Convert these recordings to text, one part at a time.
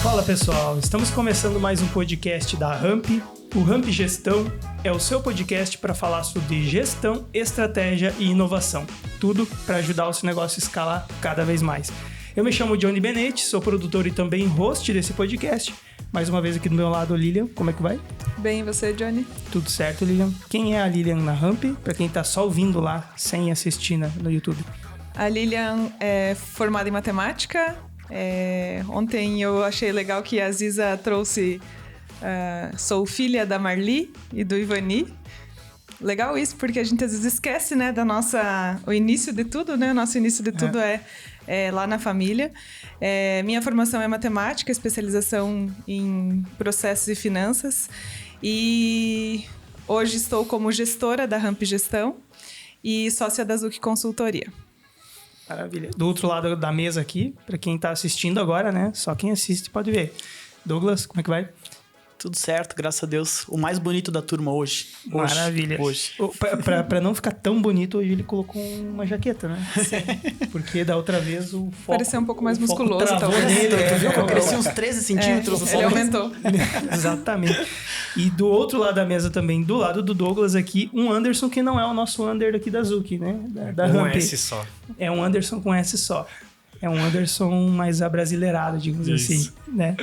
Fala pessoal, estamos começando mais um podcast da Ramp. O Ramp Gestão é o seu podcast para falar sobre gestão, estratégia e inovação. Tudo para ajudar o seu negócio a escalar cada vez mais. Eu me chamo Johnny Benetti, sou produtor e também host desse podcast. Mais uma vez aqui do meu lado, Lilian. Como é que vai? Bem, e você, Johnny? Tudo certo, Lilian. Quem é a Lilian na Ramp? Para quem tá só ouvindo lá, sem assistir no YouTube. A Lilian é formada em matemática. Ontem eu achei legal que a Ziza trouxe... sou filha da Marli e do Ivani. Legal isso, porque a gente às vezes esquece, né, o início de tudo, né? O nosso início de tudo é lá na família. Minha formação é matemática, especialização em processos e finanças. E hoje estou como gestora da Ramp Gestão e sócia da Zuc Consultoria. Maravilha. Do outro lado da mesa aqui, para quem tá assistindo agora, né? Só quem assiste pode ver. Douglas, como é que vai? Tudo certo, graças a Deus. O mais bonito da turma hoje. Maravilha. Hoje. Pra não ficar tão bonito, hoje ele colocou uma jaqueta, né? Sim. Porque da outra vez o foco... Pareceu um pouco mais musculoso, talvez. Nele, Cresceu uns 13 centímetros. Ele aumentou. Exatamente. E do outro lado da mesa também, do lado do Douglas aqui, um Anderson que não é o nosso Under aqui da Zuc, né? Da um Ramp. S só. É um Anderson com S só. É um Anderson mais abrasileirado, digamos assim, né?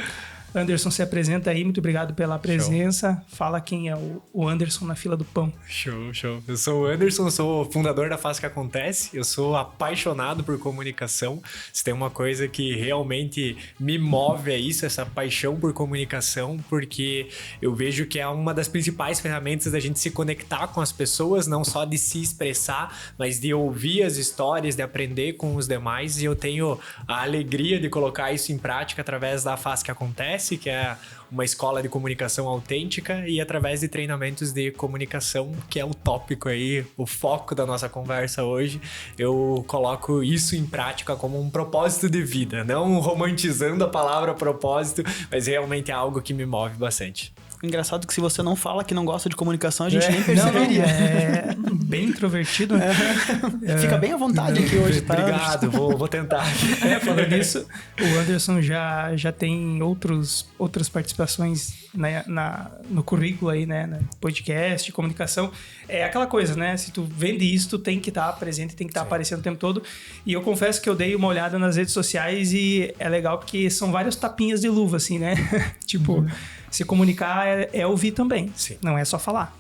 Anderson, se apresenta aí, muito obrigado pela presença. Show. Fala quem é o Anderson na fila do pão. Show. Eu sou o Anderson, sou o fundador da Faz Que Acontece. Eu sou apaixonado por comunicação. Se tem uma coisa que realmente me move é isso, essa paixão por comunicação, porque eu vejo que é uma das principais ferramentas da gente se conectar com as pessoas, não só de se expressar, mas de ouvir as histórias, de aprender com os demais. E eu tenho a alegria de colocar isso em prática através da Faz Que Acontece, que é uma escola de comunicação autêntica, e através de treinamentos de comunicação, que é o tópico aí, o foco da nossa conversa hoje. Eu coloco isso em prática como um propósito de vida, não romantizando a palavra propósito, mas realmente é algo que me move bastante. Engraçado que se você não fala que não gosta de comunicação, a gente nem perceberia. É bem introvertido. Fica bem à vontade aqui hoje, tá? Obrigado, vou tentar. Falando nisso, o Anderson já tem outras participações no currículo aí, né? No podcast, comunicação. É aquela coisa, né? Se tu vende isso, tu tem que estar presente, tem que estar aparecendo o tempo todo. E eu confesso que eu dei uma olhada nas redes sociais e é legal porque são vários tapinhas de luva, assim, né? Tipo... Se comunicar é ouvir também, sim. Não é só falar.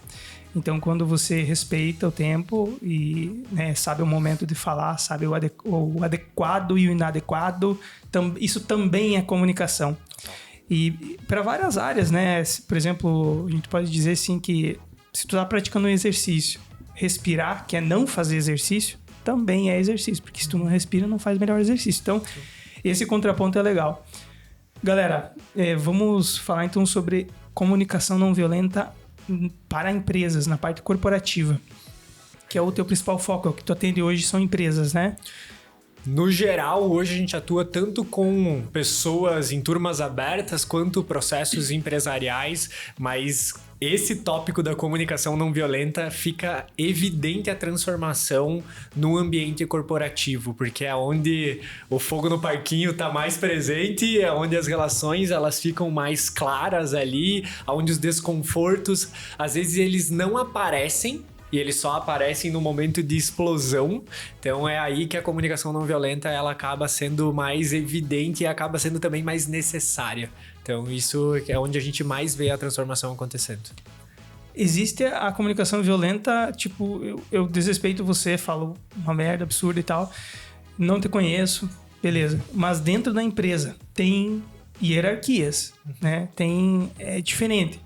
Então, quando você respeita o tempo e, né, sabe o momento de falar, sabe o adequado e o inadequado, isso também é comunicação. E para várias áreas, né? Por exemplo, a gente pode dizer assim que se tu está praticando um exercício, respirar, que é não fazer exercício, também é exercício, porque se tu não respira, não faz melhor exercício. Então, esse contraponto é legal. Galera, vamos falar então sobre comunicação não violenta para empresas, na parte corporativa, que é o teu principal foco, é o que tu atende hoje são empresas, né? No geral, hoje a gente atua tanto com pessoas em turmas abertas quanto processos empresariais, mas esse tópico da comunicação não violenta fica evidente a transformação no ambiente corporativo, porque é onde o fogo no parquinho está mais presente, é onde as relações elas ficam mais claras ali, onde os desconfortos, às vezes eles não aparecem, e eles só aparecem no momento de explosão. Então é aí que a comunicação não violenta ela acaba sendo mais evidente e acaba sendo também mais necessária. Então isso é onde a gente mais vê a transformação acontecendo. Existe a comunicação violenta, tipo, eu desrespeito você, falo uma merda absurda e tal, não te conheço, beleza. Mas dentro da empresa tem hierarquias, né? É diferente.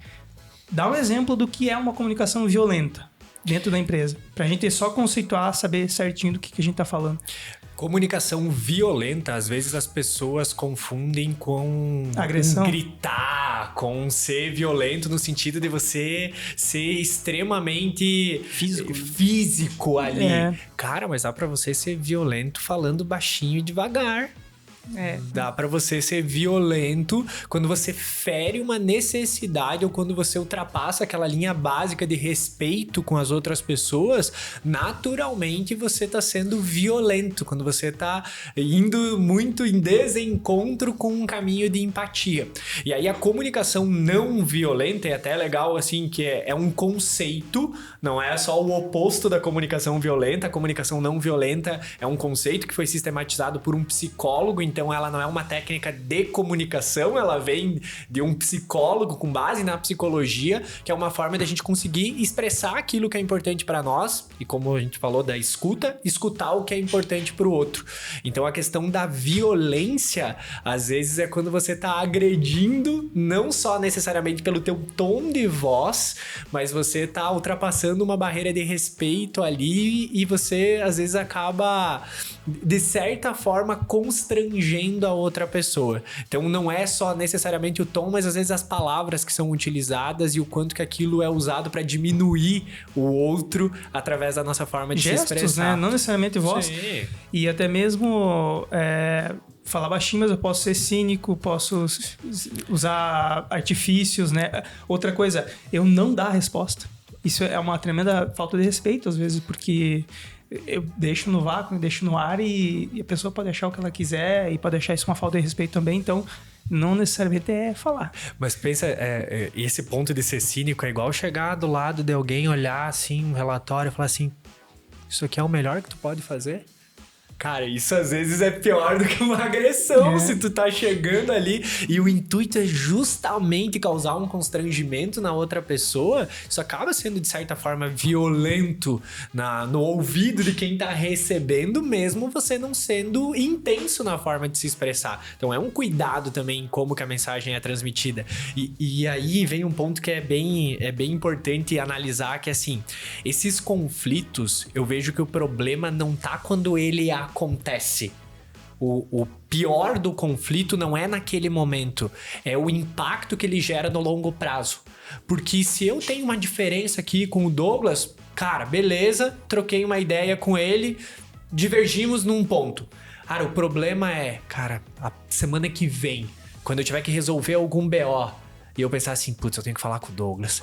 Dá um exemplo do que é uma comunicação violenta dentro da empresa, pra gente só conceituar, saber certinho do que a gente tá falando. Comunicação violenta, às vezes as pessoas confundem com agressão, gritar, com ser violento no sentido de você ser extremamente físico ali. Cara, mas dá pra você ser violento falando baixinho e devagar. Dá pra você ser violento quando você fere uma necessidade ou quando você ultrapassa aquela linha básica de respeito com as outras pessoas. Naturalmente você tá sendo violento quando você tá indo muito em desencontro com um caminho de empatia. E aí a comunicação não violenta é até legal assim, que é um conceito, não é só o oposto da comunicação violenta. A comunicação não violenta é um conceito que foi sistematizado por um psicólogo. Então ela não é uma técnica de comunicação, ela vem de um psicólogo com base na psicologia, que é uma forma de a gente conseguir expressar aquilo que é importante para nós e, como a gente falou da escutar o que é importante para o outro. Então a questão da violência, às vezes é quando você tá agredindo, não só necessariamente pelo teu tom de voz, mas você tá ultrapassando uma barreira de respeito ali e você às vezes acaba de certa forma constrangendo a outra pessoa. Então não é só necessariamente o tom, mas às vezes as palavras que são utilizadas e o quanto que aquilo é usado para diminuir o outro através da nossa forma de gestos, se expressar. Né? Não necessariamente voz. Sim. E até mesmo falar baixinho, mas eu posso ser cínico, posso usar artifícios, né? Outra coisa, eu não dar a resposta. Isso é uma tremenda falta de respeito, às vezes, porque eu deixo no vácuo, eu deixo no ar e a pessoa pode achar o que ela quiser e pode achar isso uma falta de respeito também, então não necessariamente é falar. Mas pensa, esse ponto de ser cínico é igual chegar do lado de alguém, olhar assim um relatório e falar assim, isso aqui é o melhor que tu pode fazer? Cara, isso às vezes é pior do que uma agressão, se tu tá chegando ali e o intuito é justamente causar um constrangimento na outra pessoa, isso acaba sendo de certa forma violento no ouvido de quem tá recebendo, mesmo você não sendo intenso na forma de se expressar. Então é um cuidado também em como que a mensagem é transmitida. E aí vem um ponto que é bem importante analisar, que é assim, esses conflitos, eu vejo que o problema não tá quando ele acontece. O pior do conflito não é naquele momento, é o impacto que ele gera no longo prazo. Porque se eu tenho uma diferença aqui com o Douglas, cara, beleza, troquei uma ideia com ele, divergimos num ponto. Cara, o problema é, cara, a semana que vem, quando eu tiver que resolver algum BO, e eu pensar assim, putz, eu tenho que falar com o Douglas.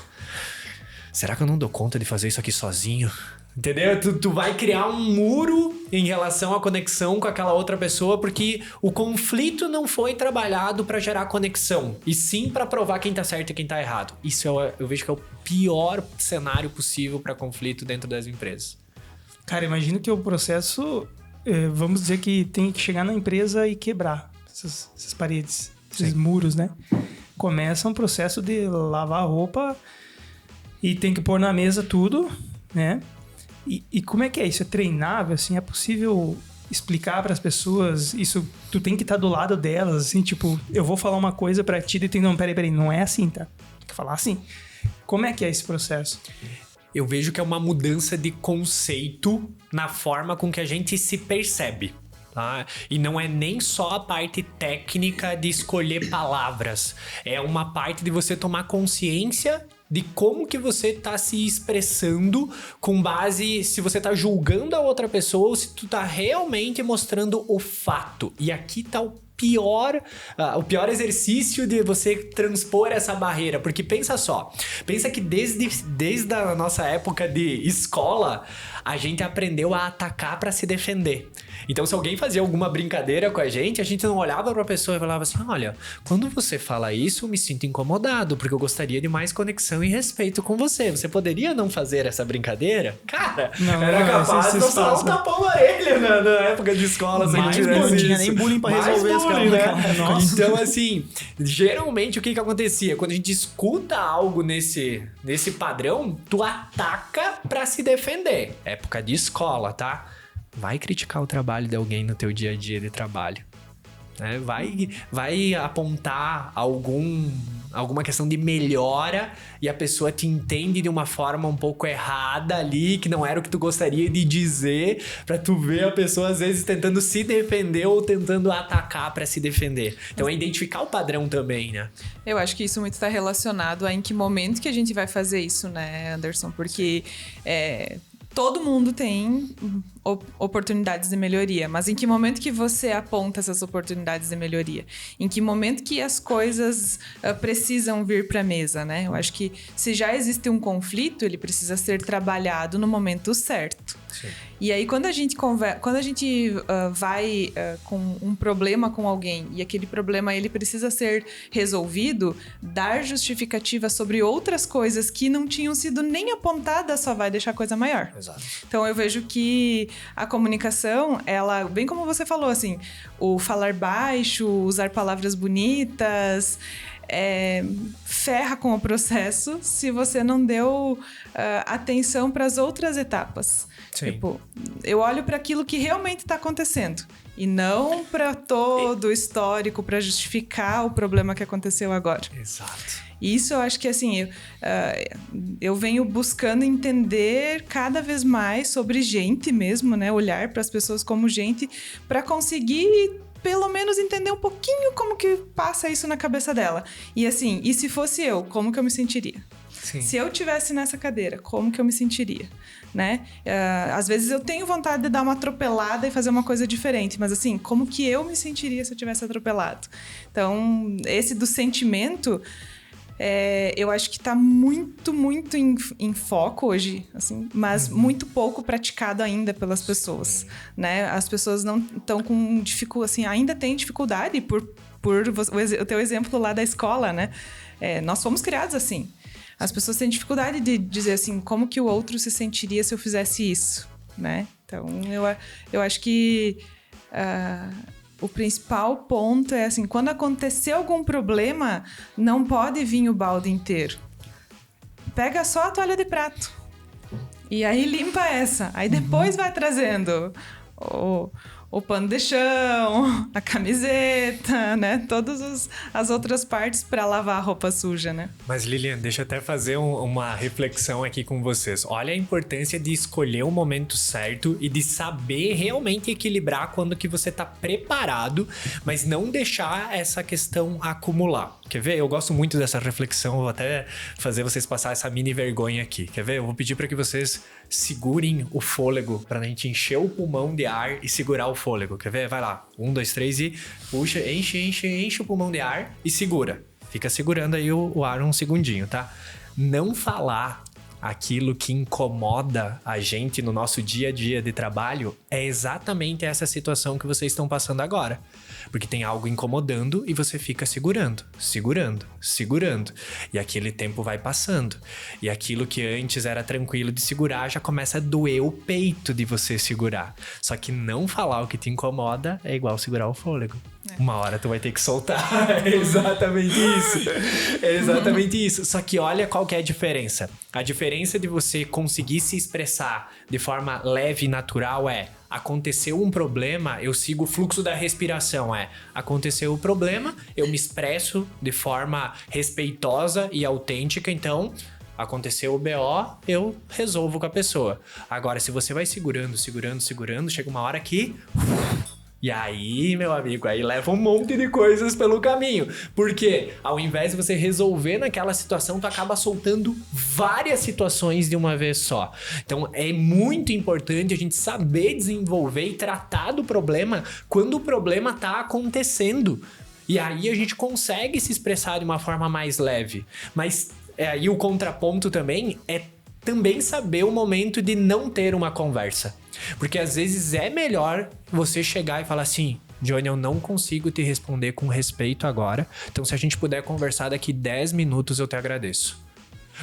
Será que eu não dou conta de fazer isso aqui sozinho? Entendeu? Tu vai criar um muro em relação à conexão com aquela outra pessoa, porque o conflito não foi trabalhado para gerar conexão, e sim para provar quem tá certo e quem tá errado. Isso eu vejo que é o pior cenário possível para conflito dentro das empresas. Cara, imagina que o processo, vamos dizer que tem que chegar na empresa e quebrar essas paredes, esses muros, né? Começa um processo de lavar a roupa e tem que pôr na mesa tudo, né? E como é que é isso? É treinável, assim? É possível explicar para as pessoas isso? Tu tem que estar do lado delas, assim, tipo, eu vou falar uma coisa para ti e tu tem, não, peraí, não é assim, tá? Tem que falar assim. Como é que é esse processo? Eu vejo que é uma mudança de conceito na forma com que a gente se percebe. Tá? E não é nem só a parte técnica de escolher palavras. É uma parte de você tomar consciência de como que você tá se expressando com base se você tá julgando a outra pessoa ou se tu tá realmente mostrando o fato. E aqui tá o pior exercício de você transpor essa barreira, porque pensa só, pensa que desde a nossa época de escola, a gente aprendeu a atacar para se defender. Então, se alguém fazia alguma brincadeira com a gente não olhava pra pessoa e falava assim, olha, quando você fala isso, eu me sinto incomodado, porque eu gostaria de mais conexão e respeito com você. Você poderia não fazer essa brincadeira? Cara, era capaz de só um tapão na orelha na época de escola. Não tinha nem bullying pra resolver esse cara. Né? Então, assim, geralmente o que acontecia? Quando a gente escuta algo nesse padrão, tu ataca pra se defender. Época de escola, tá? Vai criticar o trabalho de alguém no teu dia a dia de trabalho. Né? Vai apontar alguma questão de melhora e a pessoa te entende de uma forma um pouco errada ali, que não era o que tu gostaria de dizer, pra tu ver a pessoa às vezes tentando se defender ou tentando atacar pra se defender. Então é identificar o padrão também, né? Eu acho que isso muito está relacionado a em que momento que a gente vai fazer isso, né, Anderson? Porque todo mundo tem oportunidades de melhoria, mas em que momento que você aponta essas oportunidades de melhoria? Em que momento que as coisas precisam vir para a mesa, né? Eu acho que se já existe um conflito, ele precisa ser trabalhado no momento certo. Sim. E aí, quando a gente vai com um problema com alguém e aquele problema ele precisa ser resolvido, dar justificativa sobre outras coisas que não tinham sido nem apontadas só vai deixar a coisa maior. Exato. Então, eu vejo que a comunicação, ela, bem como você falou, assim, o falar baixo, usar palavras bonitas... ferra com o processo se você não deu atenção para as outras etapas. Sim. Tipo, eu olho para aquilo que realmente está acontecendo e não para todo o histórico para justificar o problema que aconteceu agora. Exato. Isso eu acho que, assim, eu venho buscando entender cada vez mais sobre gente mesmo, né? Olhar para as pessoas como gente para conseguir... pelo menos entender um pouquinho como que passa isso na cabeça dela. E assim, e se fosse eu, como que eu me sentiria? Sim. Se eu tivesse nessa cadeira, como que eu me sentiria? Né? Às vezes eu tenho vontade de dar uma atropelada e fazer uma coisa diferente, mas assim, como que eu me sentiria se eu tivesse atropelado? Então, esse do sentimento... eu acho que está muito, muito em foco hoje, assim, mas muito pouco praticado ainda pelas pessoas, né? As pessoas não estão com dificuldade, assim, ainda tem dificuldade por o teu exemplo lá da escola, né? Nós fomos criados assim. As pessoas têm dificuldade de dizer assim, como que o outro se sentiria se eu fizesse isso, né? Então, eu acho que... o principal ponto é assim, quando acontecer algum problema, não pode vir o balde inteiro. Pega só a toalha de prato. E aí limpa essa. Aí depois vai trazendo o pano de chão, a camiseta, né? Todas as outras partes para lavar a roupa suja, né? Mas Lilian, deixa eu até fazer uma reflexão aqui com vocês. Olha a importância de escolher o momento certo e de saber realmente equilibrar quando que você tá preparado, mas não deixar essa questão acumular. Quer ver? Eu gosto muito dessa reflexão, vou até fazer vocês passar essa mini vergonha aqui. Quer ver? Eu vou pedir para que vocês segurem o fôlego pra gente encher o pulmão de ar e segurar o fôlego. Quer ver? Vai lá. 1, 2, 3 e puxa, enche o pulmão de ar e segura. Fica segurando aí o ar um segundinho, tá? Não falar aquilo que incomoda a gente no nosso dia a dia de trabalho é exatamente essa situação que vocês estão passando agora. Porque tem algo incomodando e você fica segurando. E aquele tempo vai passando. E aquilo que antes era tranquilo de segurar já começa a doer o peito de você segurar. Só que não falar o que te incomoda é igual segurar o fôlego. Uma hora tu vai ter que soltar. É exatamente isso. É exatamente isso. Só que olha qual que é a diferença. A diferença de você conseguir se expressar de forma leve e natural aconteceu um problema, eu sigo o fluxo da respiração. Aconteceu o problema, eu me expresso de forma respeitosa e autêntica, então... Aconteceu o BO, eu resolvo com a pessoa. Agora, se você vai segurando, chega uma hora que... E aí, meu amigo, aí leva um monte de coisas pelo caminho. Porque ao invés de você resolver naquela situação, tu acaba soltando várias situações de uma vez só. Então é muito importante a gente saber desenvolver e tratar do problema quando o problema tá acontecendo. E aí a gente consegue se expressar de uma forma mais leve. Mas aí o contraponto também é também saber o momento de não ter uma conversa. Porque às vezes é melhor você chegar e falar assim: Johnny, eu não consigo te responder com respeito agora, então se a gente puder conversar daqui 10 minutos eu te agradeço.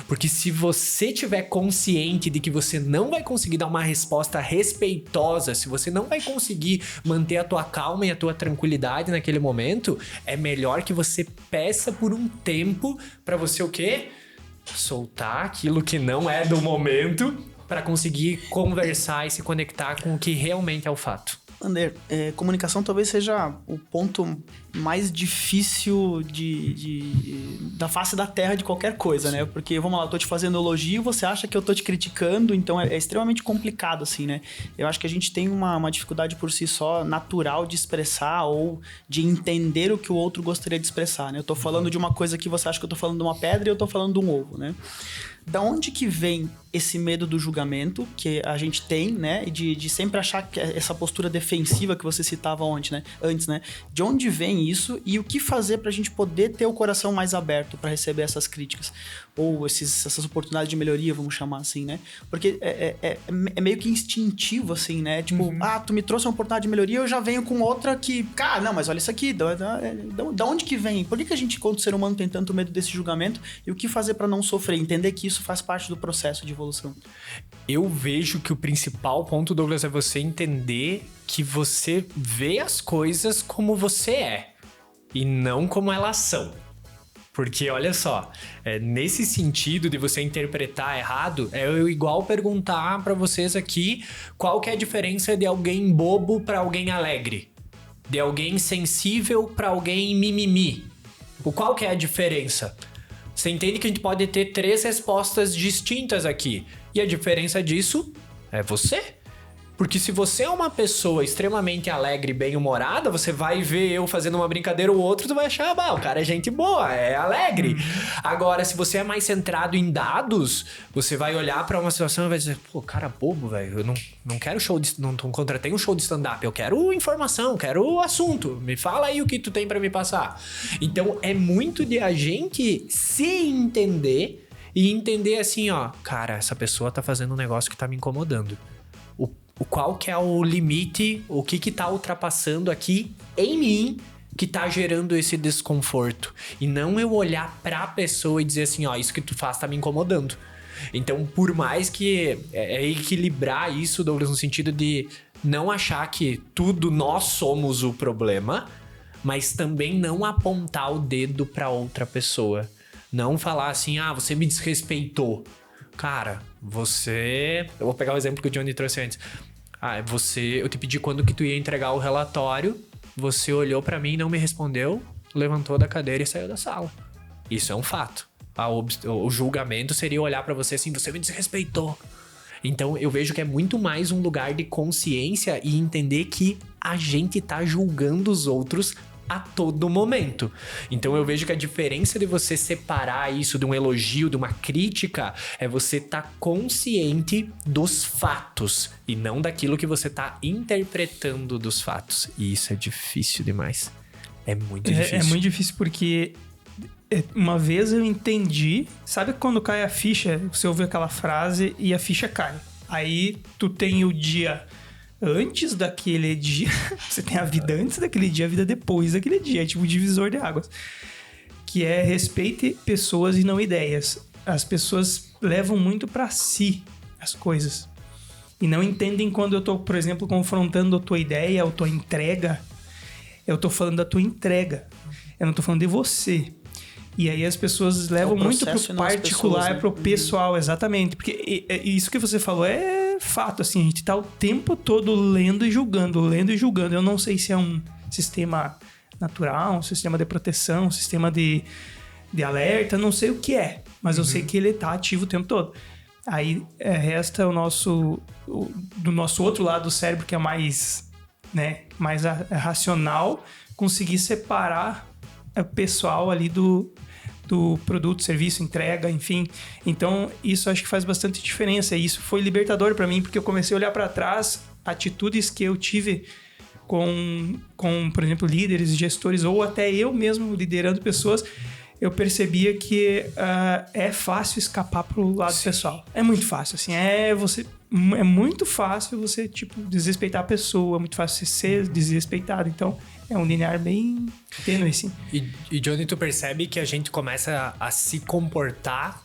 Porque se você tiver consciente de que você não vai conseguir dar uma resposta respeitosa, se você não vai conseguir manter a tua calma e a tua tranquilidade naquele momento, é melhor que você peça por um tempo pra você o quê? Soltar aquilo que não é do momento para conseguir conversar e se conectar com o que realmente é o fato. Ander, comunicação talvez seja o ponto mais difícil da face da terra de qualquer coisa, né? Porque, vamos lá, eu tô te fazendo elogio, você acha que eu tô te criticando, então é extremamente complicado, assim, né? Eu acho que a gente tem uma dificuldade por si só natural de expressar ou de entender o que o outro gostaria de expressar, né? Eu tô falando de uma coisa que você acha que eu tô falando de uma pedra e eu tô falando de um ovo, né? Da onde que vem esse medo do julgamento que a gente tem, né? E de sempre achar que essa postura defensiva que você citava antes, né? De onde vem isso e o que fazer pra gente poder ter o coração mais aberto para receber essas críticas? Ou essas oportunidades de melhoria, vamos chamar assim, né? Porque é meio que instintivo, assim, né? Tipo, tu me trouxe uma oportunidade de melhoria, eu já venho com outra que... Cara, não, mas olha isso aqui. Da onde que vem? Por que a gente, enquanto ser humano, tem tanto medo desse julgamento? E o que fazer pra não sofrer? Entender que isso faz parte do processo de evolução. Eu vejo que o principal ponto, Douglas, é você entender que você vê as coisas como você é e não como elas são. Porque, olha só, nesse sentido de você interpretar errado, é igual perguntar pra vocês aqui qual que é a diferença de alguém bobo pra alguém alegre, de alguém sensível pra alguém mimimi. Qual que é a diferença? Você entende que a gente pode ter 3 respostas distintas aqui. E a diferença disso é você. Porque se você é uma pessoa extremamente alegre e bem-humorada, você vai ver eu fazendo uma brincadeira ou outra, tu vai achar, o cara é gente boa, é alegre. Agora, se você é mais centrado em dados, você vai olhar pra uma situação e vai dizer, cara bobo, velho, eu não quero não contratei um show de stand-up, eu quero informação, quero assunto, me fala aí o que tu tem pra me passar. Então, é muito de a gente se entender e entender assim, cara, essa pessoa tá fazendo um negócio que tá me incomodando. Qual que é o limite, o que tá ultrapassando aqui em mim que tá gerando esse desconforto. E não eu olhar pra pessoa e dizer assim, isso que tu faz tá me incomodando. Então, por mais que é equilibrar isso, Douglas, no sentido de não achar que tudo nós somos o problema, mas também não apontar o dedo pra outra pessoa. Não falar assim, você me desrespeitou. Cara, eu vou pegar o exemplo que o Johnny trouxe antes. Eu te pedi quando que tu ia entregar o relatório, você olhou pra mim, não me respondeu, levantou da cadeira e saiu da sala. Isso é um fato. O julgamento seria olhar pra você assim, você me desrespeitou. Então eu vejo que é muito mais um lugar de consciência e entender que a gente tá julgando os outros a todo momento. Então eu vejo que a diferença de você separar isso de um elogio, de uma crítica, é você estar consciente dos fatos e não daquilo que você está interpretando dos fatos. E isso é difícil demais. É muito difícil. É muito difícil porque uma vez eu entendi, sabe quando cai a ficha, você ouve aquela frase e a ficha cai. Aí tu tem o dia antes daquele dia, você tem a vida antes daquele dia, a vida depois daquele dia, é tipo um divisor de águas, que é respeite pessoas e não ideias. As pessoas levam muito pra si as coisas e não entendem quando eu tô, por exemplo, confrontando a tua ideia ou tua entrega, eu tô falando da tua entrega, eu não tô falando de você. E aí as pessoas levam muito pro particular, pessoas, né? Pro pessoal, exatamente. Porque isso que você falou é fato, assim, a gente tá o tempo todo lendo e julgando. Eu não sei se é um sistema natural, um sistema de proteção, um sistema de alerta, não sei o que é. Mas eu sei que ele tá ativo o tempo todo. Aí resta do nosso outro lado do cérebro, que é mais, né, mais racional, conseguir separar o pessoal ali do produto, serviço, entrega, enfim. Então, isso acho que faz bastante diferença. E isso foi libertador para mim, porque eu comecei a olhar para trás atitudes que eu tive com, por exemplo, líderes, gestores, ou até eu mesmo liderando pessoas. Eu percebia que é fácil escapar pro lado pessoal. É muito fácil, assim. É muito fácil você, tipo, desrespeitar a pessoa. É muito fácil você ser desrespeitado. Então, é um linear bem tênue, assim. E Johnny, tu percebe que a gente começa a se comportar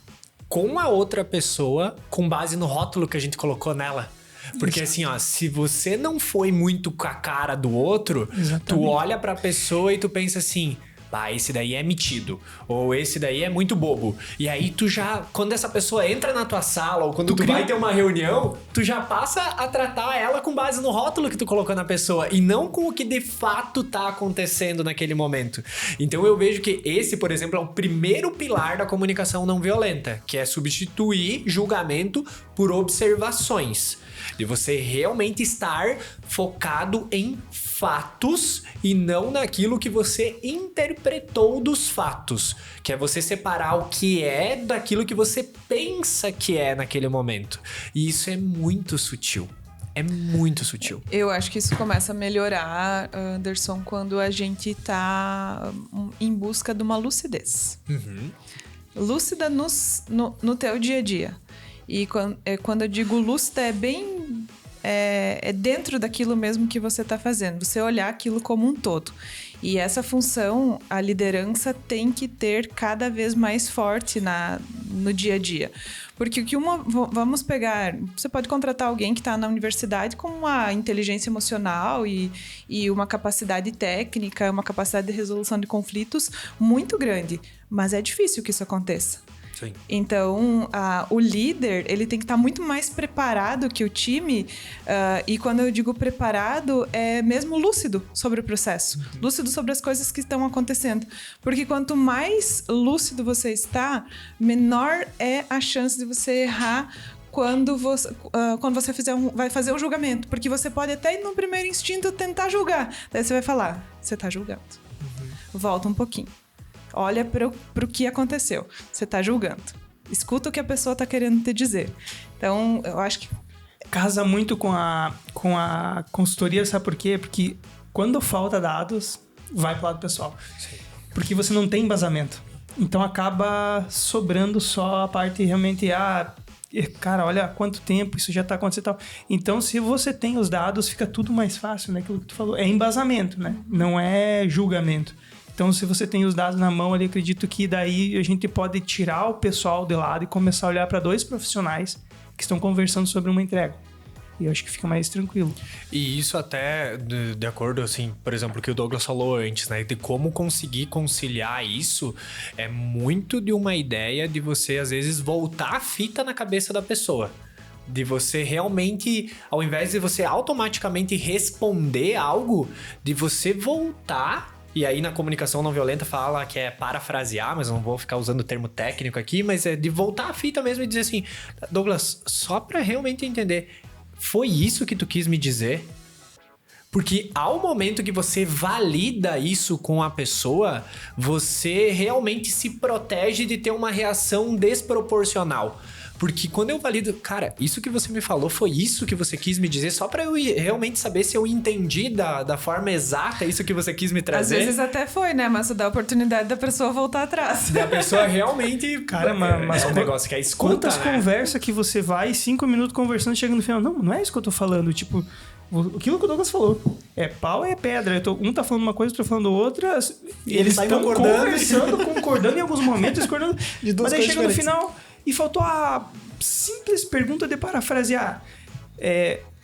com a outra pessoa com base no rótulo que a gente colocou nela. Porque assim, se você não foi muito com a cara do outro, tu olha pra pessoa e tu pensa assim... esse daí é metido, ou esse daí é muito bobo. E aí tu já, quando essa pessoa entra na tua sala, ou quando tu vai ter uma reunião, tu já passa a tratar ela com base no rótulo que tu colocou na pessoa, e não com o que de fato tá acontecendo naquele momento. Então eu vejo que esse, por exemplo, é o primeiro pilar da comunicação não violenta, que é substituir julgamento por observações. De você realmente estar focado em fatos e não naquilo que você interpretou dos fatos, que é você separar o que é daquilo que você pensa que é naquele momento. E isso é muito sutil. É muito sutil. Eu acho que isso começa a melhorar, Anderson, quando a gente tá em busca de uma lucidez. Lúcida no teu dia a dia. E quando eu digo lúcida, é bem... É dentro daquilo mesmo que você está fazendo. Você olhar aquilo como um todo. E essa função, a liderança tem que ter cada vez mais forte no dia a dia. Porque vamos pegar... Você pode contratar alguém que está na universidade com uma inteligência emocional e uma capacidade técnica, uma capacidade de resolução de conflitos muito grande. Mas é difícil que isso aconteça. Sim. Então, o líder, ele tem que estar muito mais preparado que o time. E quando eu digo preparado, é mesmo lúcido sobre o processo. Lúcido sobre as coisas que estão acontecendo. Porque quanto mais lúcido você está, menor é a chance de você errar quando você vai fazer um julgamento. Porque você pode até, no primeiro instinto, tentar julgar. Daí você vai falar, você está julgando. Volta um pouquinho. Olha pro que aconteceu. Você tá julgando. Escuta o que a pessoa tá querendo te dizer. Então, eu acho que... Casa muito com a consultoria, sabe por quê? Porque quando falta dados, vai pro lado pessoal. Sim. Porque você não tem embasamento. Então, acaba sobrando só a parte realmente... cara, olha quanto tempo isso já tá acontecendo e tal. Então, se você tem os dados, fica tudo mais fácil, né? Aquilo que tu falou. É embasamento, né? Não é julgamento. Então, se você tem os dados na mão ali, acredito que daí a gente pode tirar o pessoal de lado e começar a olhar para dois profissionais que estão conversando sobre uma entrega. E eu acho que fica mais tranquilo. E isso até, de acordo, assim, por exemplo, o que o Douglas falou antes, né? De como conseguir conciliar isso, é muito de uma ideia de você, às vezes, voltar a fita na cabeça da pessoa. De você realmente, ao invés de você automaticamente responder algo, de você voltar... E aí na comunicação não violenta fala que é parafrasear, mas eu não vou ficar usando o termo técnico aqui, mas é de voltar a fita mesmo e dizer assim, Douglas, só pra realmente entender, foi isso que tu quis me dizer? Porque ao momento que você valida isso com a pessoa, você realmente se protege de ter uma reação desproporcional. Porque quando eu valido... Cara, isso que você me falou foi isso que você quis me dizer, só pra eu realmente saber se eu entendi da forma exata isso que você quis me trazer. Às vezes até foi, né? Mas dá a oportunidade da pessoa voltar atrás. Da pessoa realmente... Cara, mas é um negócio que é escuta, quantas conversas que você vai, 5 minutos conversando, chega no final, não é isso que eu tô falando, tipo... Aquilo que o Douglas falou. É pau e é pedra. Um tá falando uma coisa, outro tá falando outra. Eles estão conversando, concordando em alguns momentos, discordando. Mas aí chega no final... E faltou a simples pergunta de parafrasear.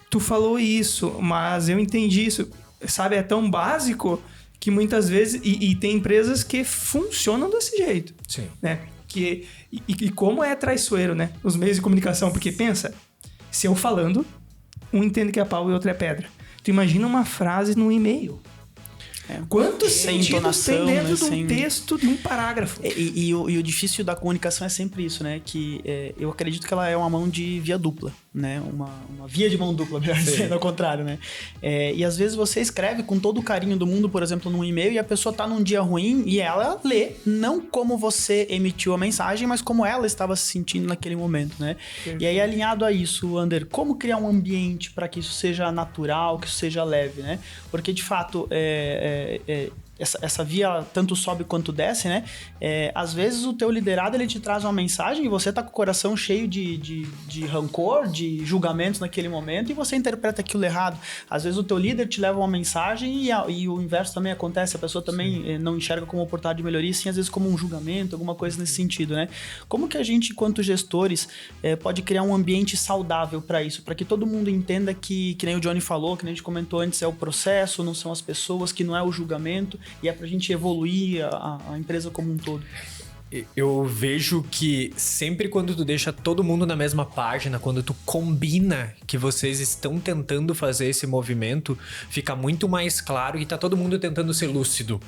Tu falou isso, mas eu entendi isso. Sabe, é tão básico que muitas vezes... E tem empresas que funcionam desse jeito. Sim. Né? E como é traiçoeiro, né? Os meios de comunicação. Porque pensa, se eu falando, um entende que é pau e outro é pedra. Tu imagina uma frase num e-mail. Quantos sentidos tem dentro de um texto, de um parágrafo? E o difícil da comunicação é sempre isso, né? Que eu acredito que ela é uma mão de via dupla, né? Uma via de mão dupla, melhor dizendo, ao contrário, né? E às vezes você escreve com todo o carinho do mundo, por exemplo, num e-mail, e a pessoa tá num dia ruim e ela lê, não como você emitiu a mensagem, mas como ela estava se sentindo naquele momento, né? E aí, alinhado a isso, Ander, como criar um ambiente para que isso seja natural, que isso seja leve, né? Porque, de fato, essa via tanto sobe quanto desce, né? Às vezes o teu liderado ele te traz uma mensagem e você tá com o coração cheio de rancor, de julgamentos naquele momento e você interpreta aquilo errado. Às vezes o teu líder te leva uma mensagem e o inverso também acontece, a pessoa também não enxerga como oportunidade de melhoria, sim, às vezes como um julgamento, alguma coisa nesse sentido, né? Como que a gente, enquanto gestores, pode criar um ambiente saudável para isso, para que todo mundo entenda que nem o Johnny falou, que nem a gente comentou antes, é o processo, não são as pessoas, que não é o julgamento, e é pra gente evoluir a empresa como um todo. Eu vejo que sempre quando tu deixa todo mundo na mesma página, quando tu combina que vocês estão tentando fazer esse movimento, fica muito mais claro e tá todo mundo tentando ser lúcido.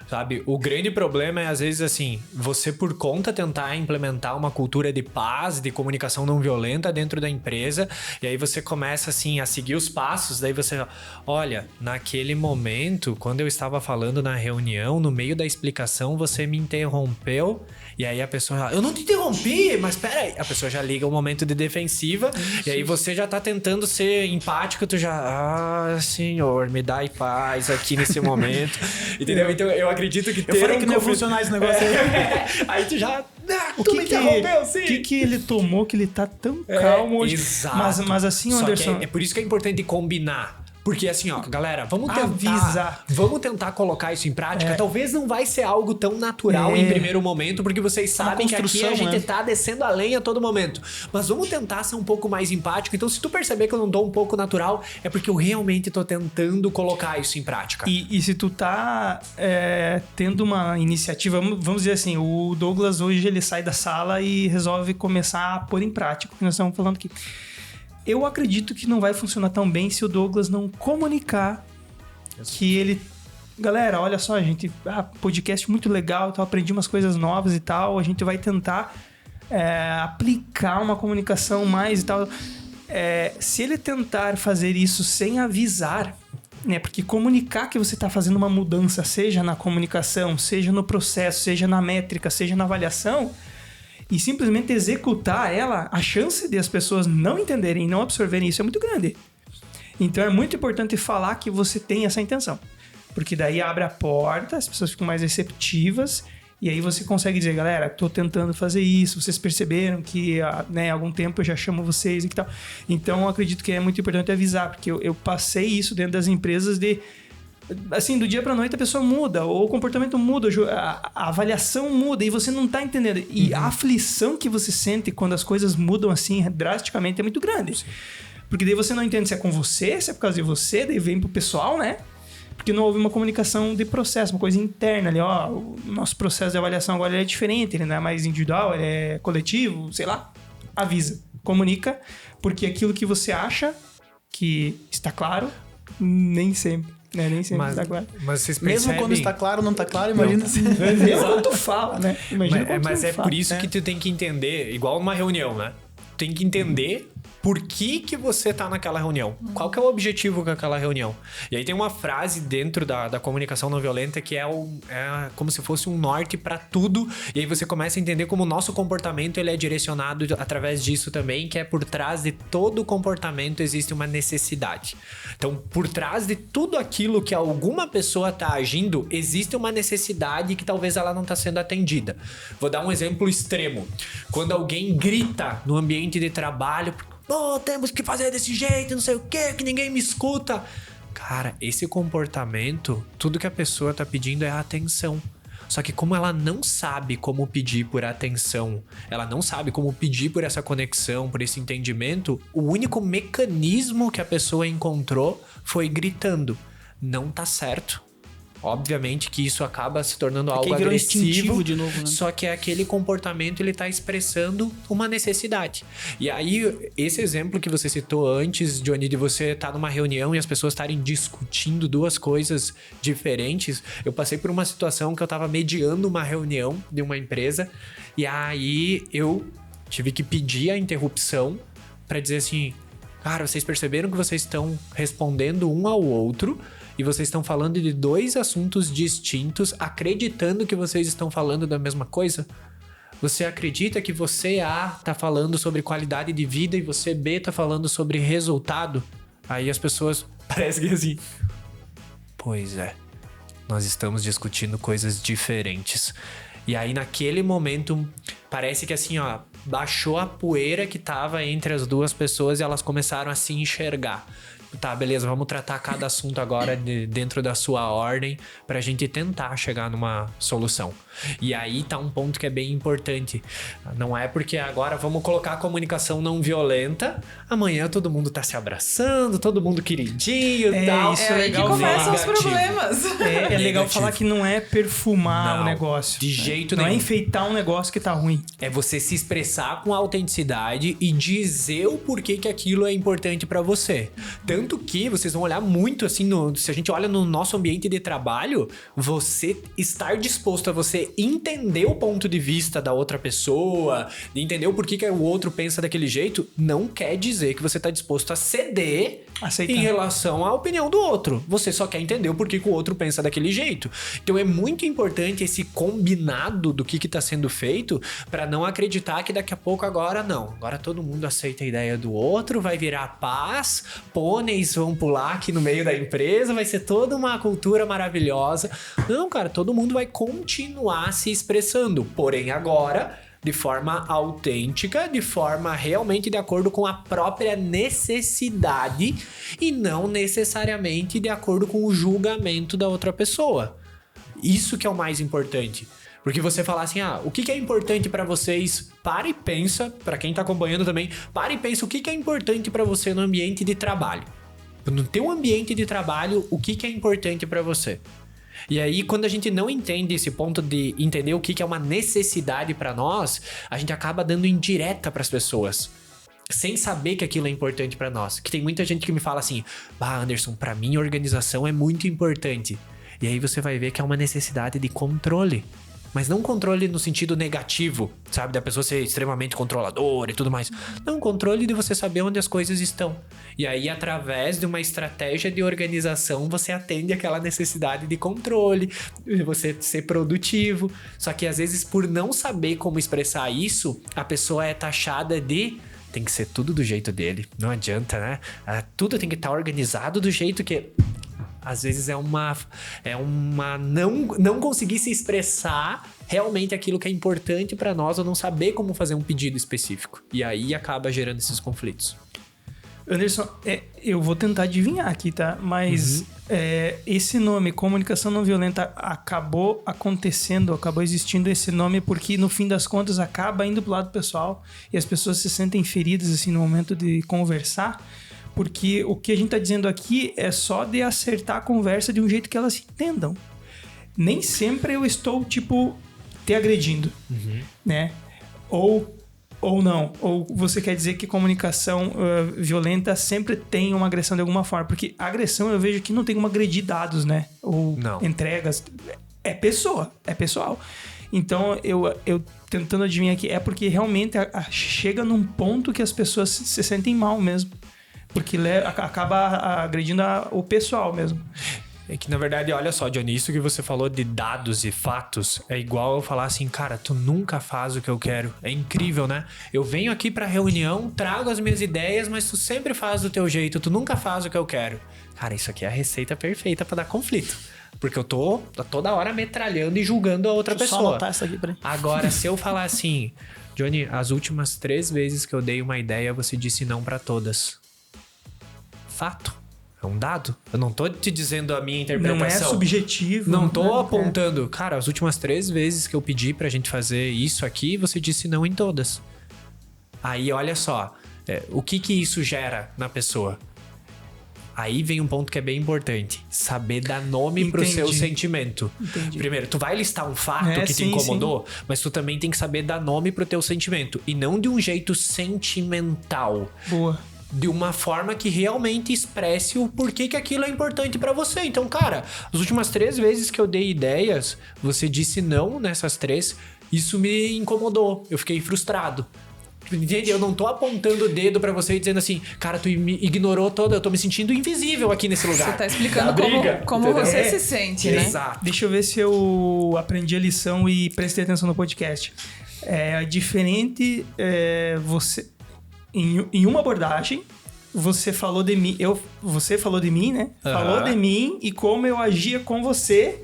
Sabe? O grande problema é, às vezes, assim, você por conta tentar implementar uma cultura de paz, de comunicação não violenta dentro da empresa, e aí você começa, assim, a seguir os passos, daí você, olha, naquele momento, quando eu estava falando na reunião, no meio da explicação, você me interrompeu, e aí a pessoa, eu não te interrompi, mas peraí, a pessoa já liga um momento de defensiva, e aí você já tá tentando ser empático, tu já, senhor, me dá paz aqui nesse momento, entendeu? Então, eu acredito que ter eu falei que não ia funcionar esse negócio aí. Aí tu já... O tu me interrompeu, sim. O que ele tomou que ele tá tão calmo hoje? Exato. Mas assim, Anderson... É por isso que é importante combinar. Porque assim, ó, galera, vamos tentar colocar isso em prática. Talvez não vai ser algo tão natural em primeiro momento, porque vocês sabem que aqui a gente tá descendo a lenha a todo momento. Mas vamos tentar ser um pouco mais empático. Então, se tu perceber que eu não tô um pouco natural, é porque eu realmente tô tentando colocar isso em prática. E se tu tá tendo uma iniciativa, vamos dizer assim, o Douglas hoje ele sai da sala e resolve começar a pôr em prática o que nós estamos falando aqui. Eu acredito que não vai funcionar tão bem se o Douglas não comunicar que ele... Galera, olha só, gente, podcast muito legal, então aprendi umas coisas novas e tal, a gente vai tentar aplicar uma comunicação mais e tal. Se ele tentar fazer isso sem avisar, né, porque comunicar que você está fazendo uma mudança, seja na comunicação, seja no processo, seja na métrica, seja na avaliação... E simplesmente executar ela, a chance de as pessoas não entenderem e não absorverem isso é muito grande. Então é muito importante falar que você tem essa intenção. Porque daí abre a porta, as pessoas ficam mais receptivas e aí você consegue dizer, galera, tô tentando fazer isso, vocês perceberam que há algum tempo eu já chamo vocês e tal. Então eu acredito que é muito importante avisar, porque eu passei isso dentro das empresas de... Assim, do dia pra noite a pessoa muda, ou o comportamento muda, a avaliação muda e você não tá entendendo. E a aflição que você sente quando as coisas mudam assim drasticamente é muito grande. Sim. Porque daí você não entende se é com você, se é por causa de você, daí vem pro pessoal, né? Porque não houve uma comunicação de processo, uma coisa interna ali, ó. O nosso processo de avaliação agora é diferente, ele não é mais individual, ele é coletivo, sei lá. Avisa, comunica, porque aquilo que você acha que está claro, nem sempre. Nem sempre está claro. Mas vocês percebem... Mesmo quando está claro, não está claro, imagina assim. Mesmo quando tu fala, né? Imagina mas é por isso que tu tem que entender, igual numa reunião, né? Tem que entender por que você tá naquela reunião. Qual que é o objetivo com aquela reunião? E aí tem uma frase dentro da comunicação não violenta que é como se fosse um norte para tudo. E aí você começa a entender como o nosso comportamento ele é direcionado através disso também, que é por trás de todo comportamento existe uma necessidade. Então, por trás de tudo aquilo que alguma pessoa tá agindo, existe uma necessidade que talvez ela não tá sendo atendida. Vou dar um exemplo extremo. Quando alguém grita no ambiente de trabalho... temos que fazer desse jeito, não sei o que ninguém me escuta. Cara, esse comportamento, tudo que a pessoa tá pedindo é atenção. Só que como ela não sabe como pedir por atenção, ela não sabe como pedir por essa conexão, por esse entendimento, o único mecanismo que a pessoa encontrou foi gritando. Não tá certo. Obviamente que isso acaba se tornando algo agressivo, de novo, né? Só que aquele comportamento ele tá expressando uma necessidade. E aí, esse exemplo que você citou antes, Johnny, de você estar numa reunião e as pessoas estarem discutindo duas coisas diferentes, eu passei por uma situação que eu tava mediando uma reunião de uma empresa e aí eu tive que pedir a interrupção para dizer assim, cara, vocês perceberam que vocês estão respondendo um ao outro e vocês estão falando de dois assuntos distintos, acreditando que vocês estão falando da mesma coisa? Você acredita que você A tá falando sobre qualidade de vida e você B tá falando sobre resultado? Aí as pessoas parece que assim... Pois é, nós estamos discutindo coisas diferentes. E aí naquele momento parece que assim, ó, baixou a poeira que tava entre as duas pessoas e elas começaram a se enxergar. tá, beleza, vamos tratar cada assunto agora dentro da sua ordem pra gente tentar chegar numa solução. E aí tá um ponto que é bem importante. Não é porque agora vamos colocar a comunicação não violenta, amanhã todo mundo tá se abraçando, todo mundo queridinho e tal. Isso é legal. Aí que começam os problemas. É legal falar que não é perfumar o negócio. De jeito nenhum. Não é enfeitar um negócio que tá ruim. É você se expressar com autenticidade e dizer o porquê que aquilo é importante pra você. Tanto que vocês vão olhar muito assim, se a gente olha no nosso ambiente de trabalho, você estar disposto a você entender o ponto de vista da outra pessoa, entender o porquê que o outro pensa daquele jeito, não quer dizer que você tá disposto a ceder em relação à opinião do outro. Você só quer entender o porquê que o outro pensa daquele jeito. Então é muito importante esse combinado do que tá sendo feito pra não acreditar que daqui a pouco agora todo mundo aceita a ideia do outro, vai virar paz, pôneis vão pular aqui no meio da empresa, vai ser toda uma cultura maravilhosa. Não, cara, todo mundo vai continuar se expressando, porém agora de forma autêntica, de forma realmente de acordo com a própria necessidade e não necessariamente de acordo com o julgamento da outra pessoa. Isso que é o mais importante. Porque você falar assim, o que é importante pra vocês? Para e pensa, pra quem tá acompanhando também, para e pensa o que é importante pra você no ambiente de trabalho. No teu ambiente de trabalho, o que é importante pra você? E aí, quando a gente não entende esse ponto de entender o que é uma necessidade pra nós, a gente acaba dando indireta pras pessoas, sem saber que aquilo é importante pra nós. Que tem muita gente que me fala assim, Anderson, pra mim organização é muito importante. E aí você vai ver que é uma necessidade de controle. Mas não controle no sentido negativo, sabe? Da pessoa ser extremamente controladora e tudo mais. Não, controle de você saber onde as coisas estão. E aí, através de uma estratégia de organização, você atende aquela necessidade de controle, de você ser produtivo. Só que, às vezes, por não saber como expressar isso, a pessoa é taxada de... Tem que ser tudo do jeito dele. Não adianta, né? Tudo tem que estar organizado do jeito que... Às vezes é uma não conseguir se expressar realmente aquilo que é importante pra nós ou não saber como fazer um pedido específico. E aí acaba gerando esses conflitos. Anderson, eu vou tentar adivinhar aqui, tá? Mas esse nome, comunicação não violenta, acabou existindo esse nome porque no fim das contas acaba indo pro lado pessoal e as pessoas se sentem feridas assim no momento de conversar. Porque o que a gente tá dizendo aqui é só de acertar a conversa de um jeito que elas entendam. Nem sempre eu estou, te agredindo, né? Ou não. Ou você quer dizer que comunicação violenta sempre tem uma agressão de alguma forma. Porque a agressão eu vejo que não tem como agredir dados, né? Ou entregas. É pessoal. Então, eu tentando adivinhar aqui, é porque realmente chega num ponto que as pessoas se sentem mal mesmo. Porque acaba agredindo o pessoal mesmo. É que, na verdade, olha só, Johnny, isso que você falou de dados e fatos é igual eu falar assim, cara, tu nunca faz o que eu quero. É incrível, né? Eu venho aqui pra reunião, trago as minhas ideias, mas tu sempre faz do teu jeito, tu nunca faz o que eu quero. Cara, isso aqui é a receita perfeita pra dar conflito. Porque eu tô toda hora metralhando e julgando a outra pessoa. Só anotar isso aqui pra mim. Agora, se eu falar assim, Johnny, as últimas 3 vezes que eu dei uma ideia, você disse não pra todas. Fato. É um dado. Eu não tô te dizendo a minha interpretação. Não é subjetivo. Não tô apontando. Cara, as últimas 3 vezes que eu pedi pra gente fazer isso aqui, você disse não em todas. Aí, olha só. O que isso gera na pessoa? Aí vem um ponto que é bem importante. Saber dar nome pro seu sentimento. Entendi. Primeiro, tu vai listar um fato que te incomodou, mas tu também tem que saber dar nome pro teu sentimento. E não de um jeito sentimental. Boa. De uma forma que realmente expresse o porquê que aquilo é importante pra você. Então, cara, as últimas 3 vezes que eu dei ideias, você disse não nessas 3, isso me incomodou. Eu fiquei frustrado. Entende? Eu não tô apontando o dedo pra você e dizendo assim, cara, tu me ignorou toda, eu tô me sentindo invisível aqui nesse lugar. Você tá explicando como você se sente, né? Exato. Deixa eu ver se eu aprendi a lição e prestei atenção no podcast. É diferente você... Em uma abordagem, você falou de mim, você falou de mim, né? Uhum. Falou de mim e como eu agia com você,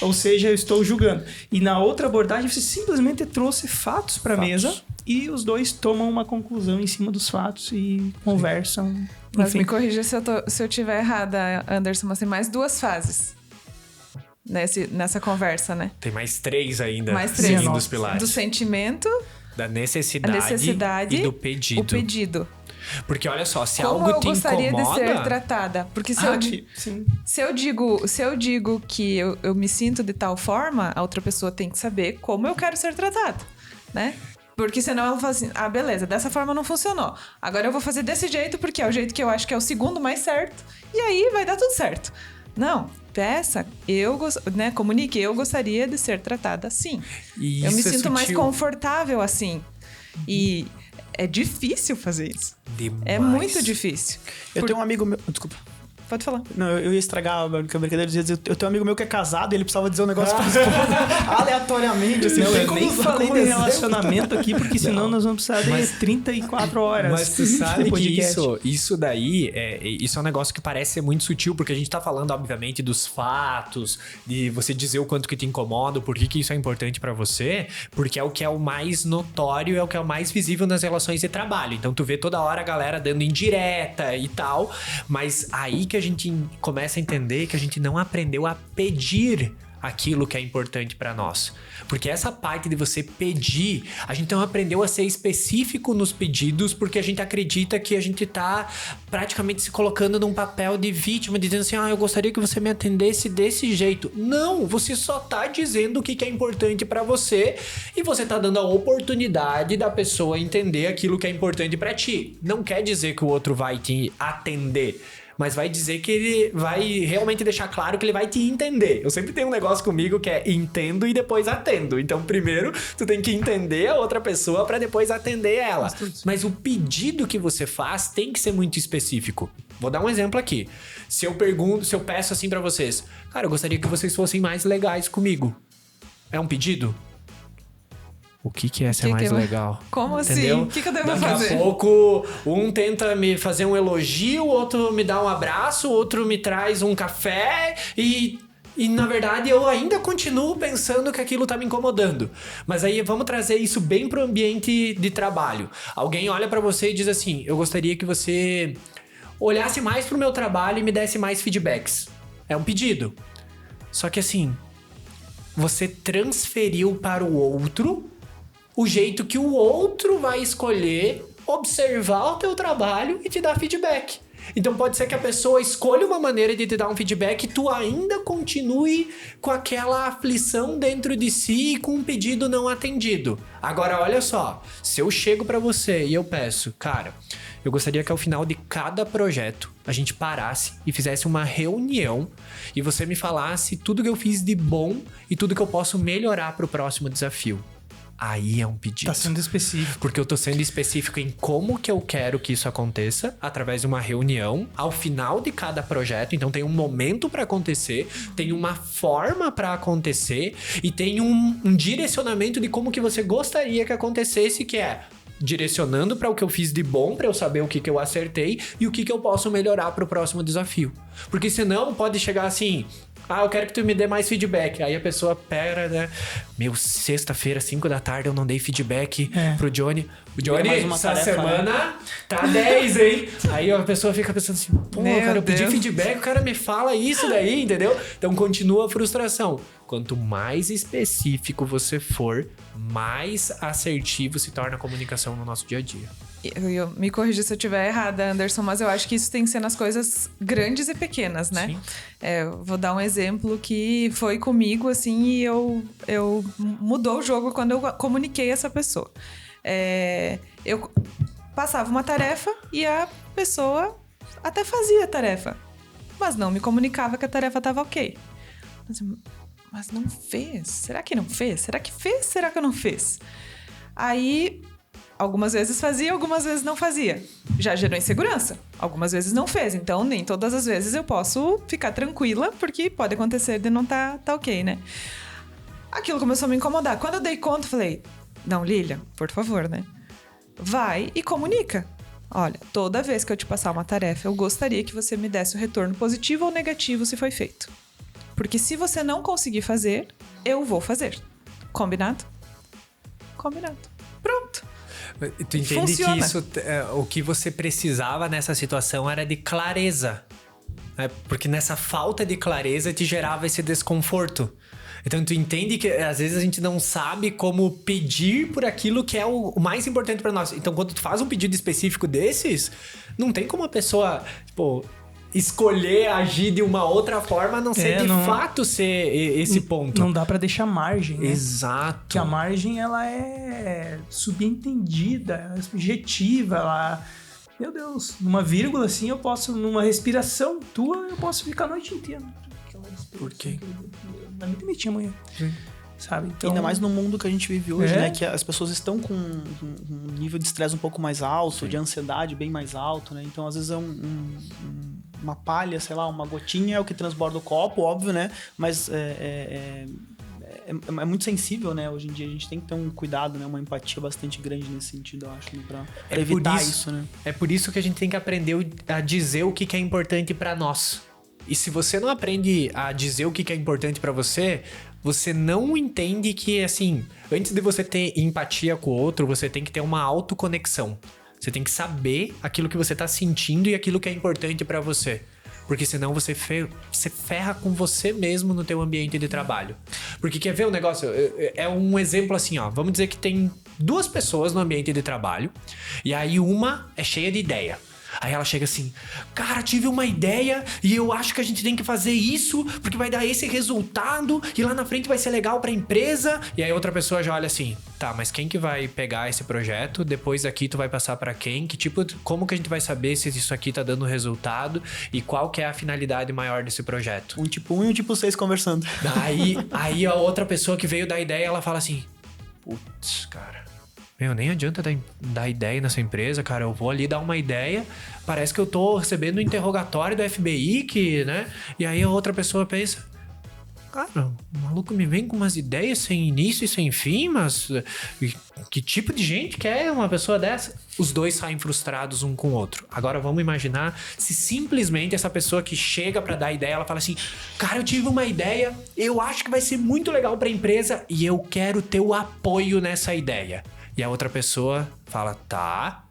ou seja, eu estou julgando. E na outra abordagem, você simplesmente trouxe fatos para a mesa e os dois tomam uma conclusão em cima dos fatos e conversam. Mas Enfim. me corrija se eu tiver errada, Anderson, mas tem mais 2 fases nessa conversa, né? Tem mais 3 ainda, Mais 3. seguindo os pilares. Do sentimento, Da a necessidade, necessidade e do pedido. o pedido. Porque olha só, se Como algo eu te gostaria incomoda... de ser tratada? Porque Sim. se eu digo que eu me sinto de tal forma, a outra pessoa tem que saber como eu quero ser tratada, né? Porque senão ela fala assim, beleza, dessa forma não funcionou. Agora eu vou fazer desse jeito porque é o jeito que eu acho que é o segundo mais certo. E aí vai dar tudo certo. Não, peça, comunique, eu gostaria de ser tratada assim. E eu me isso é sinto mais sutil. confortável assim. E é difícil fazer isso. Demais. É muito difícil. Eu tenho um amigo meu... Desculpa. Pode falar. Não, eu ia estragar a brincadeira. Eu tenho um amigo meu que é casado e ele precisava dizer um negócio pra esposa aleatoriamente. Assim, Não, tem eu como nem usar falei como de exemplo. relacionamento aqui, porque senão nós vamos precisar de 34 horas. Mas tu sabe de que podcast. isso daí, isso é um negócio que parece ser muito sutil, porque a gente tá falando, obviamente, dos fatos, de você dizer o quanto que te incomoda, por que isso é importante pra você, porque é o que é o mais notório, é o que é o mais visível nas relações de trabalho. Então tu vê toda hora a galera dando indireta e tal, mas aí que a gente começa a entender que a gente não aprendeu a pedir aquilo que é importante pra nós. Porque essa parte de você pedir, a gente não aprendeu a ser específico nos pedidos, porque a gente acredita que a gente tá praticamente se colocando num papel de vítima, dizendo assim, eu gostaria que você me atendesse desse jeito. Não, você só tá dizendo o que é importante pra você e você tá dando a oportunidade da pessoa entender aquilo que é importante pra ti. Não quer dizer que o outro vai te atender, mas vai dizer que ele vai realmente deixar claro que ele vai te entender. Eu sempre tenho um negócio comigo que é entendo e depois atendo. Então, primeiro, tu tem que entender a outra pessoa pra depois atender ela. Mas o pedido que você faz tem que ser muito específico. Vou dar um exemplo aqui. Se eu peço assim pra vocês, cara, eu gostaria que vocês fossem mais legais comigo. É um pedido? O que é ser mais legal? Como Entendeu? assim? O que eu devo Daqui fazer? a pouco, um tenta me fazer um elogio, o outro me dá um abraço, o outro me traz um café e na verdade eu ainda continuo pensando que aquilo tá me incomodando. Mas aí vamos trazer isso bem pro ambiente de trabalho. Alguém olha pra você e diz assim, eu gostaria que você olhasse mais pro meu trabalho e me desse mais feedbacks. É um pedido. Só que assim, você transferiu para o outro o jeito que o outro vai escolher observar o teu trabalho e te dar feedback. Então pode ser que a pessoa escolha uma maneira de te dar um feedback e tu ainda continue com aquela aflição dentro de si e com um pedido não atendido. Agora olha só, se eu chego pra você e eu peço, cara, eu gostaria que ao final de cada projeto a gente parasse e fizesse uma reunião e você me falasse tudo que eu fiz de bom e tudo que eu posso melhorar pro próximo desafio. Aí é um pedido. Tá sendo específico. Porque eu tô sendo específico em como que eu quero que isso aconteça, através de uma reunião, ao final de cada projeto. Então tem um momento pra acontecer, tem uma forma pra acontecer e tem um direcionamento de como que você gostaria que acontecesse, que é direcionando para o que eu fiz de bom, para eu saber o que eu acertei e o que eu posso melhorar pro próximo desafio. Porque senão pode chegar assim... eu quero que tu me dê mais feedback. Aí a pessoa pera, né? Sexta-feira, 5 da tarde, eu não dei feedback pro Johnny. O Johnny, mais uma essa tarefa, semana tá 10, hein? Aí a pessoa fica pensando assim, cara, eu pedi Deus. feedback, o cara me fala isso daí, entendeu? Então continua a frustração. Quanto mais específico você for, mais assertivo se torna a comunicação no nosso dia a dia. Eu me corrija se eu estiver errada, Anderson, mas eu acho que isso tem que ser nas coisas grandes e pequenas, né? Sim. Eu vou dar um exemplo que foi comigo, assim, e eu mudou o jogo quando eu comuniquei essa pessoa. Eu passava uma tarefa e a pessoa até fazia a tarefa, mas não me comunicava que a tarefa estava ok. Mas não fez? Será que não fez? Será que fez? Será que não fez? Aí... algumas vezes fazia, algumas vezes não fazia. Já gerou insegurança. Algumas vezes não fez. Então, nem todas as vezes eu posso ficar tranquila, porque pode acontecer de não tá ok, né? Aquilo começou a me incomodar. Quando eu dei conta, eu falei... não, Lilian, por favor, né? Vai e comunica. Olha, toda vez que eu te passar uma tarefa, eu gostaria que você me desse o retorno positivo ou negativo se foi feito. Porque se você não conseguir fazer, eu vou fazer. Combinado? Combinado. Pronto. Tu entende Funciona. que isso, o que você precisava nessa situação era de clareza. Né? Porque nessa falta de clareza te gerava esse desconforto. Então tu entende que às vezes a gente não sabe como pedir por aquilo que é o mais importante para nós. Então quando tu faz um pedido específico desses, não tem como a pessoa, tipo, escolher agir de uma outra forma, a não ser fato ser esse ponto. Não dá pra deixar margem, né? Exato. Porque a margem, ela é subentendida, ela é subjetiva, ela... Meu Deus, numa vírgula assim eu posso, numa respiração tua, eu posso ficar a noite inteira. Por quê? Vai me demitir amanhã. Sabe? Então, ainda mais no mundo que a gente vive hoje, né? Que as pessoas estão com um nível de estresse um pouco mais alto, de ansiedade bem mais alto, né? Então, às vezes, uma palha, sei lá, uma gotinha é o que transborda o copo, óbvio, né? Mas é muito sensível, né? Hoje em dia a gente tem que ter um cuidado, né? Uma empatia bastante grande nesse sentido, eu acho, né? Pra evitar isso, né? É por isso que a gente tem que aprender a dizer o que é importante pra nós. E se você não aprende a dizer o que é importante pra você, você não entende que, assim, antes de você ter empatia com o outro, você tem que ter uma autoconexão. Você tem que saber aquilo que você tá sentindo e aquilo que é importante pra você. Porque senão você ferra com você mesmo no teu ambiente de trabalho. Porque quer ver um negócio? É um exemplo assim, ó. Vamos dizer que tem 2 pessoas no ambiente de trabalho. E aí uma é cheia de ideia. Aí ela chega assim, cara, tive uma ideia e eu acho que a gente tem que fazer isso porque vai dar esse resultado e lá na frente vai ser legal pra empresa. E aí outra pessoa já olha assim, tá, mas quem que vai pegar esse projeto? Depois daqui tu vai passar pra quem? Como que a gente vai saber se isso aqui tá dando resultado e qual que é a finalidade maior desse projeto? Um tipo 1 e um tipo 6 conversando. Aí a outra pessoa que veio dar ideia, ela fala assim, putz, cara, meu, nem adianta dar ideia nessa empresa, cara. Eu vou ali dar uma ideia, parece que eu tô recebendo um interrogatório do FBI, né? E aí a outra pessoa pensa, cara, o maluco me vem com umas ideias sem início e sem fim, mas que tipo de gente quer uma pessoa dessa? Os dois saem frustrados um com o outro. Agora vamos imaginar se simplesmente essa pessoa que chega pra dar ideia, ela fala assim, cara, eu tive uma ideia, eu acho que vai ser muito legal pra empresa e eu quero teu apoio nessa ideia. E a outra pessoa fala, tá,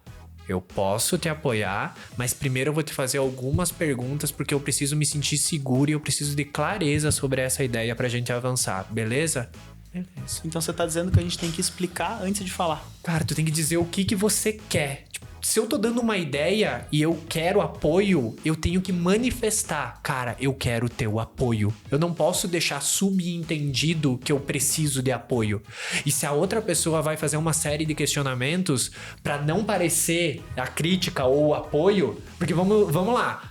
eu posso te apoiar, mas primeiro eu vou te fazer algumas perguntas porque eu preciso me sentir seguro e eu preciso de clareza sobre essa ideia pra gente avançar, beleza? Beleza. Então você tá dizendo que a gente tem que explicar antes de falar. Cara, tu tem que dizer o que você quer. Tipo, se eu tô dando uma ideia e eu quero apoio, eu tenho que manifestar. Cara, eu quero teu apoio. Eu não posso deixar subentendido que eu preciso de apoio. E se a outra pessoa vai fazer uma série de questionamentos pra não parecer a crítica ou o apoio, porque vamos lá.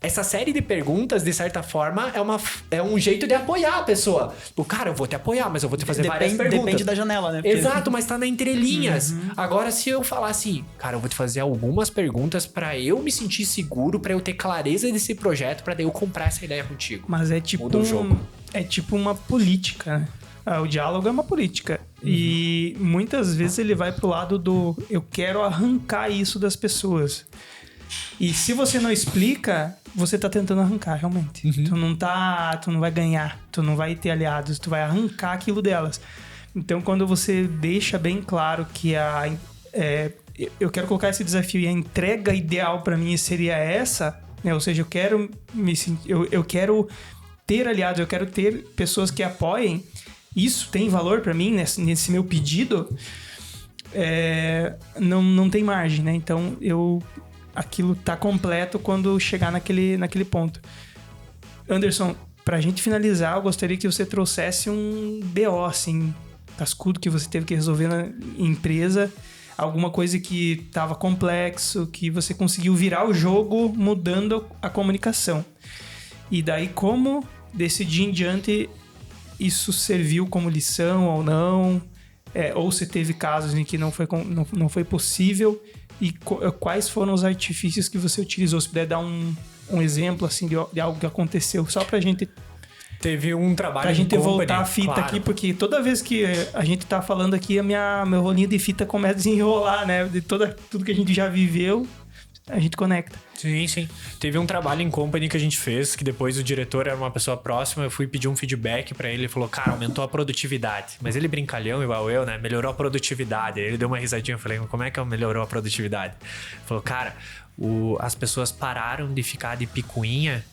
Essa série de perguntas, de certa forma, é um jeito de apoiar a pessoa. O cara, eu vou te apoiar, mas eu vou te fazer várias perguntas. Depende da janela, né? Porque... Exato, mas tá na entrelinhas. Agora, se eu falar assim, cara, eu vou te fazer algumas perguntas pra eu me sentir seguro, pra eu ter clareza desse projeto, pra daí eu comprar essa ideia contigo. Mas é tipo Muda o jogo. É tipo uma política, né? O diálogo é uma política. E muitas vezes ele vai pro lado do eu quero arrancar isso das pessoas. E se você não explica, você tá tentando arrancar, realmente. Tu não vai ganhar, tu não vai ter aliados, tu vai arrancar aquilo delas. Então, quando você deixa bem claro que eu quero colocar esse desafio e a entrega ideal pra mim seria essa, né? Ou seja, eu quero eu quero ter aliados, eu quero ter pessoas que apoiem. Isso tem valor pra mim nesse meu pedido. Não tem margem, né? Então, aquilo tá completo quando chegar naquele ponto. Anderson, pra gente finalizar, eu gostaria que você trouxesse um BO, assim, cascudo que você teve que resolver na empresa, alguma coisa que tava complexo, que você conseguiu virar o jogo mudando a comunicação. E daí, como decidir em diante isso serviu como lição ou não, ou se teve casos em que não foi possível, e quais foram os artifícios que você utilizou? Se puder dar um exemplo assim de algo que aconteceu, só pra gente... Teve um trabalho pra gente company, voltar a fita, claro, aqui, porque toda vez que a gente tá falando aqui, meu rolinho de fita começa a desenrolar, né? De tudo que a gente já viveu, a gente conecta. Sim, sim. Teve um trabalho em company que a gente fez, que depois o diretor era uma pessoa próxima, eu fui pedir um feedback pra ele, ele falou, cara, aumentou a produtividade. Mas ele brincalhão, igual eu, né? Melhorou a produtividade. Aí ele deu uma risadinha, eu falei, como é que melhorou a produtividade? Ele falou, cara, as pessoas pararam de ficar de picuinha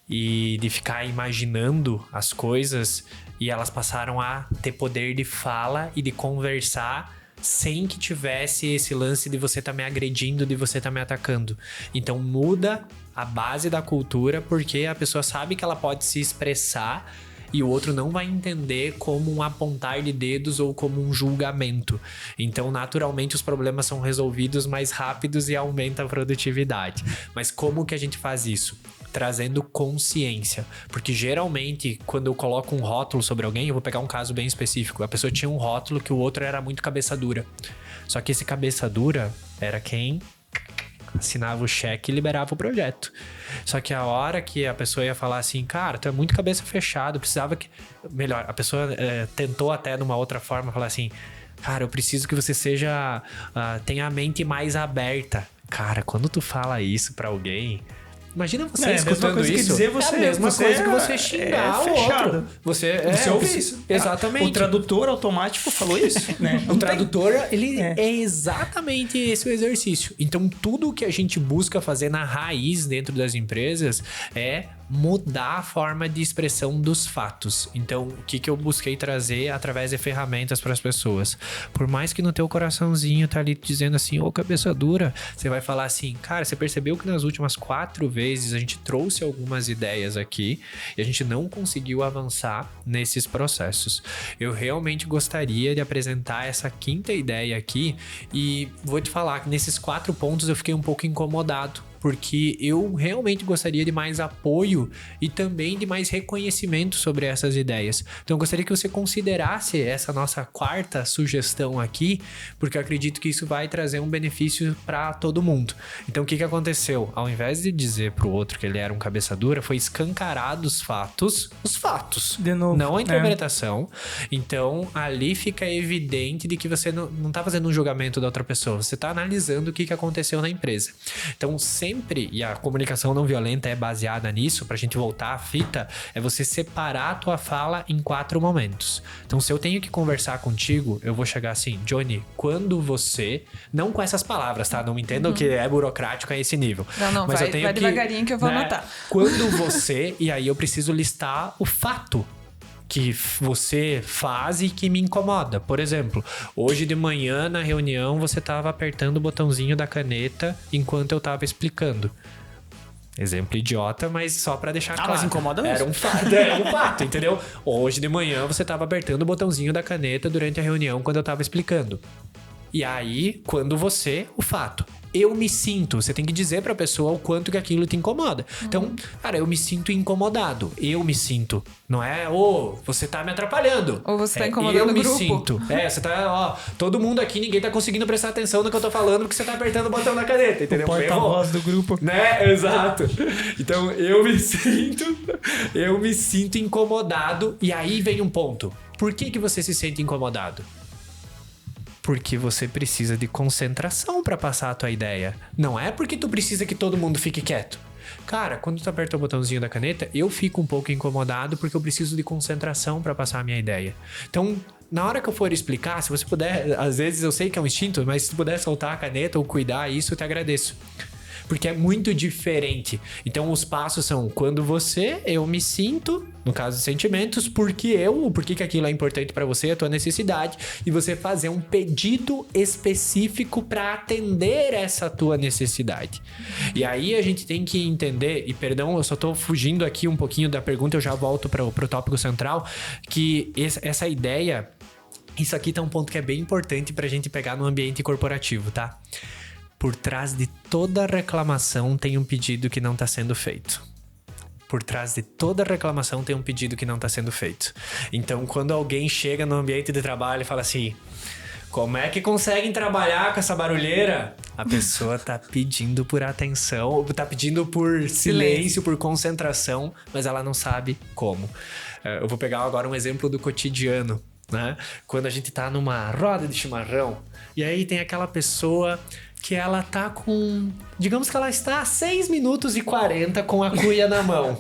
e de ficar imaginando as coisas e elas passaram a ter poder de fala e de conversar sem que tivesse esse lance de você tá me agredindo, de você tá me atacando. Então muda a base da cultura porque a pessoa sabe que ela pode se expressar e o outro não vai entender como um apontar de dedos ou como um julgamento. Então, naturalmente, os problemas são resolvidos mais rápidos e aumenta a produtividade. Mas como que a gente faz isso? Trazendo consciência. Porque geralmente, quando eu coloco um rótulo sobre alguém, eu vou pegar um caso bem específico. A pessoa tinha um rótulo que o outro era muito cabeça dura. Só que esse cabeça dura era quem assinava o cheque e liberava o projeto. Só que a hora que a pessoa ia falar assim, cara, tu é muito cabeça fechada, precisava que... Melhor, a pessoa tentou até numa outra forma falar assim, cara, eu preciso que você seja... tenha a mente mais aberta. Cara, quando tu fala isso pra alguém... Imagina você escutando isso. Dizer você, é a mesma coisa que você xingar o outro. Você ouve isso. Exatamente. O tradutor automático falou isso, né? O tradutor, ele é exatamente esse o exercício. Então, tudo que a gente busca fazer na raiz dentro das empresas é mudar a forma de expressão dos fatos. Então, o que eu busquei trazer através de ferramentas para as pessoas? Por mais que no teu coraçãozinho tá ali dizendo assim, ô cabeça dura, você vai falar assim, cara, você percebeu que nas últimas 4 vezes a gente trouxe algumas ideias aqui e a gente não conseguiu avançar nesses processos. Eu realmente gostaria de apresentar essa 5ª ideia aqui e vou te falar que nesses 4 pontos eu fiquei um pouco incomodado, porque eu realmente gostaria de mais apoio e também de mais reconhecimento sobre essas ideias. Então eu gostaria que você considerasse essa nossa 4ª sugestão aqui, porque eu acredito que isso vai trazer um benefício para todo mundo. Então o que aconteceu? Ao invés de dizer pro outro que ele era um cabeça dura, foi escancarado os fatos, de novo, não a interpretação. Então ali fica evidente de que você não tá fazendo um julgamento da outra pessoa, você tá analisando o que aconteceu na empresa. Então sempre, e a comunicação não violenta é baseada nisso, pra gente voltar à fita, é você separar a tua fala em 4 momentos. Então, se eu tenho que conversar contigo, eu vou chegar assim, Johnny, quando você... Não com essas palavras, tá? Não me entendam que é burocrático a esse nível. Não, mas vai devagarinho que eu vou anotar. Quando você... E aí eu preciso listar o fato que você faz e que me incomoda. Por exemplo, hoje de manhã na reunião você estava apertando o botãozinho da caneta enquanto eu estava explicando. Exemplo idiota, mas só pra deixar claro. Mas incomoda mesmo. Era um fato, entendeu? Hoje de manhã você estava apertando o botãozinho da caneta durante a reunião quando eu estava explicando. E aí, quando você... O fato. Eu me sinto... Você tem que dizer pra pessoa o quanto que aquilo te incomoda. Então, cara, eu me sinto incomodado. Eu me sinto. Não é, você tá me atrapalhando. Ou você tá incomodando o grupo. Eu me sinto. Você tá, todo mundo aqui, ninguém tá conseguindo prestar atenção no que eu tô falando porque você tá apertando o botão da caneta, entendeu? O porta-voz do grupo. Né? Exato. Então, eu me sinto incomodado. E aí vem um ponto. Por que você se sente incomodado? Porque você precisa de concentração para passar a tua ideia. Não é porque tu precisa que todo mundo fique quieto. Cara, quando tu aperta o botãozinho da caneta, eu fico um pouco incomodado porque eu preciso de concentração para passar a minha ideia. Então, na hora que eu for explicar, se você puder, às vezes eu sei que é um instinto, mas se tu puder soltar a caneta ou cuidar isso, eu te agradeço. Porque é muito diferente. Então, os passos são quando eu me sinto, no caso de sentimentos, por que aquilo é importante para você, a tua necessidade, e você fazer um pedido específico para atender essa tua necessidade. E aí a gente tem que entender, e perdão, eu só tô fugindo aqui um pouquinho da pergunta, eu já volto pro tópico central, que essa ideia, isso aqui tá um ponto que é bem importante pra gente pegar no ambiente corporativo, tá? Por trás de toda reclamação tem um pedido que não está sendo feito. Por trás de toda reclamação tem um pedido que não está sendo feito. Então, quando alguém chega no ambiente de trabalho e fala assim, como é que conseguem trabalhar com essa barulheira? A pessoa tá pedindo por atenção, tá pedindo por silêncio, por concentração, mas ela não sabe como. Eu vou pegar agora um exemplo do cotidiano. né? Quando a gente tá numa roda de chimarrão e aí tem aquela pessoa que ela tá com... Digamos que ela está a 6 minutos e 40 com a cuia na mão.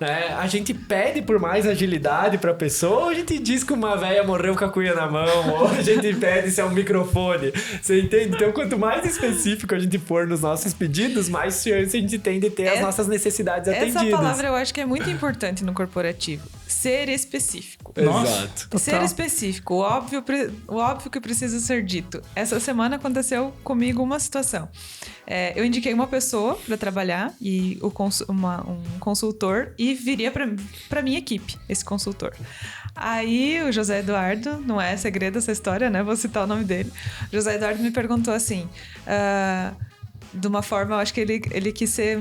Né? A gente pede por mais agilidade pra pessoa, ou a gente diz que uma véia morreu com a cuia na mão, ou a gente pede se é um microfone. Você entende? Então, quanto mais específico a gente for nos nossos pedidos, mais chance a gente tem de ter as nossas necessidades atendidas. Essa palavra eu acho que é muito importante no corporativo. Ser específico. Exato. Total. Ser específico. O óbvio que precisa ser dito. Essa semana aconteceu comigo uma situação. Eu indiquei uma pessoa para trabalhar e um consultor e viria para minha equipe, esse consultor. Aí o José Eduardo, não é segredo essa história, né? Vou citar o nome dele. O José Eduardo me perguntou assim, de uma forma, eu acho que ele quis ser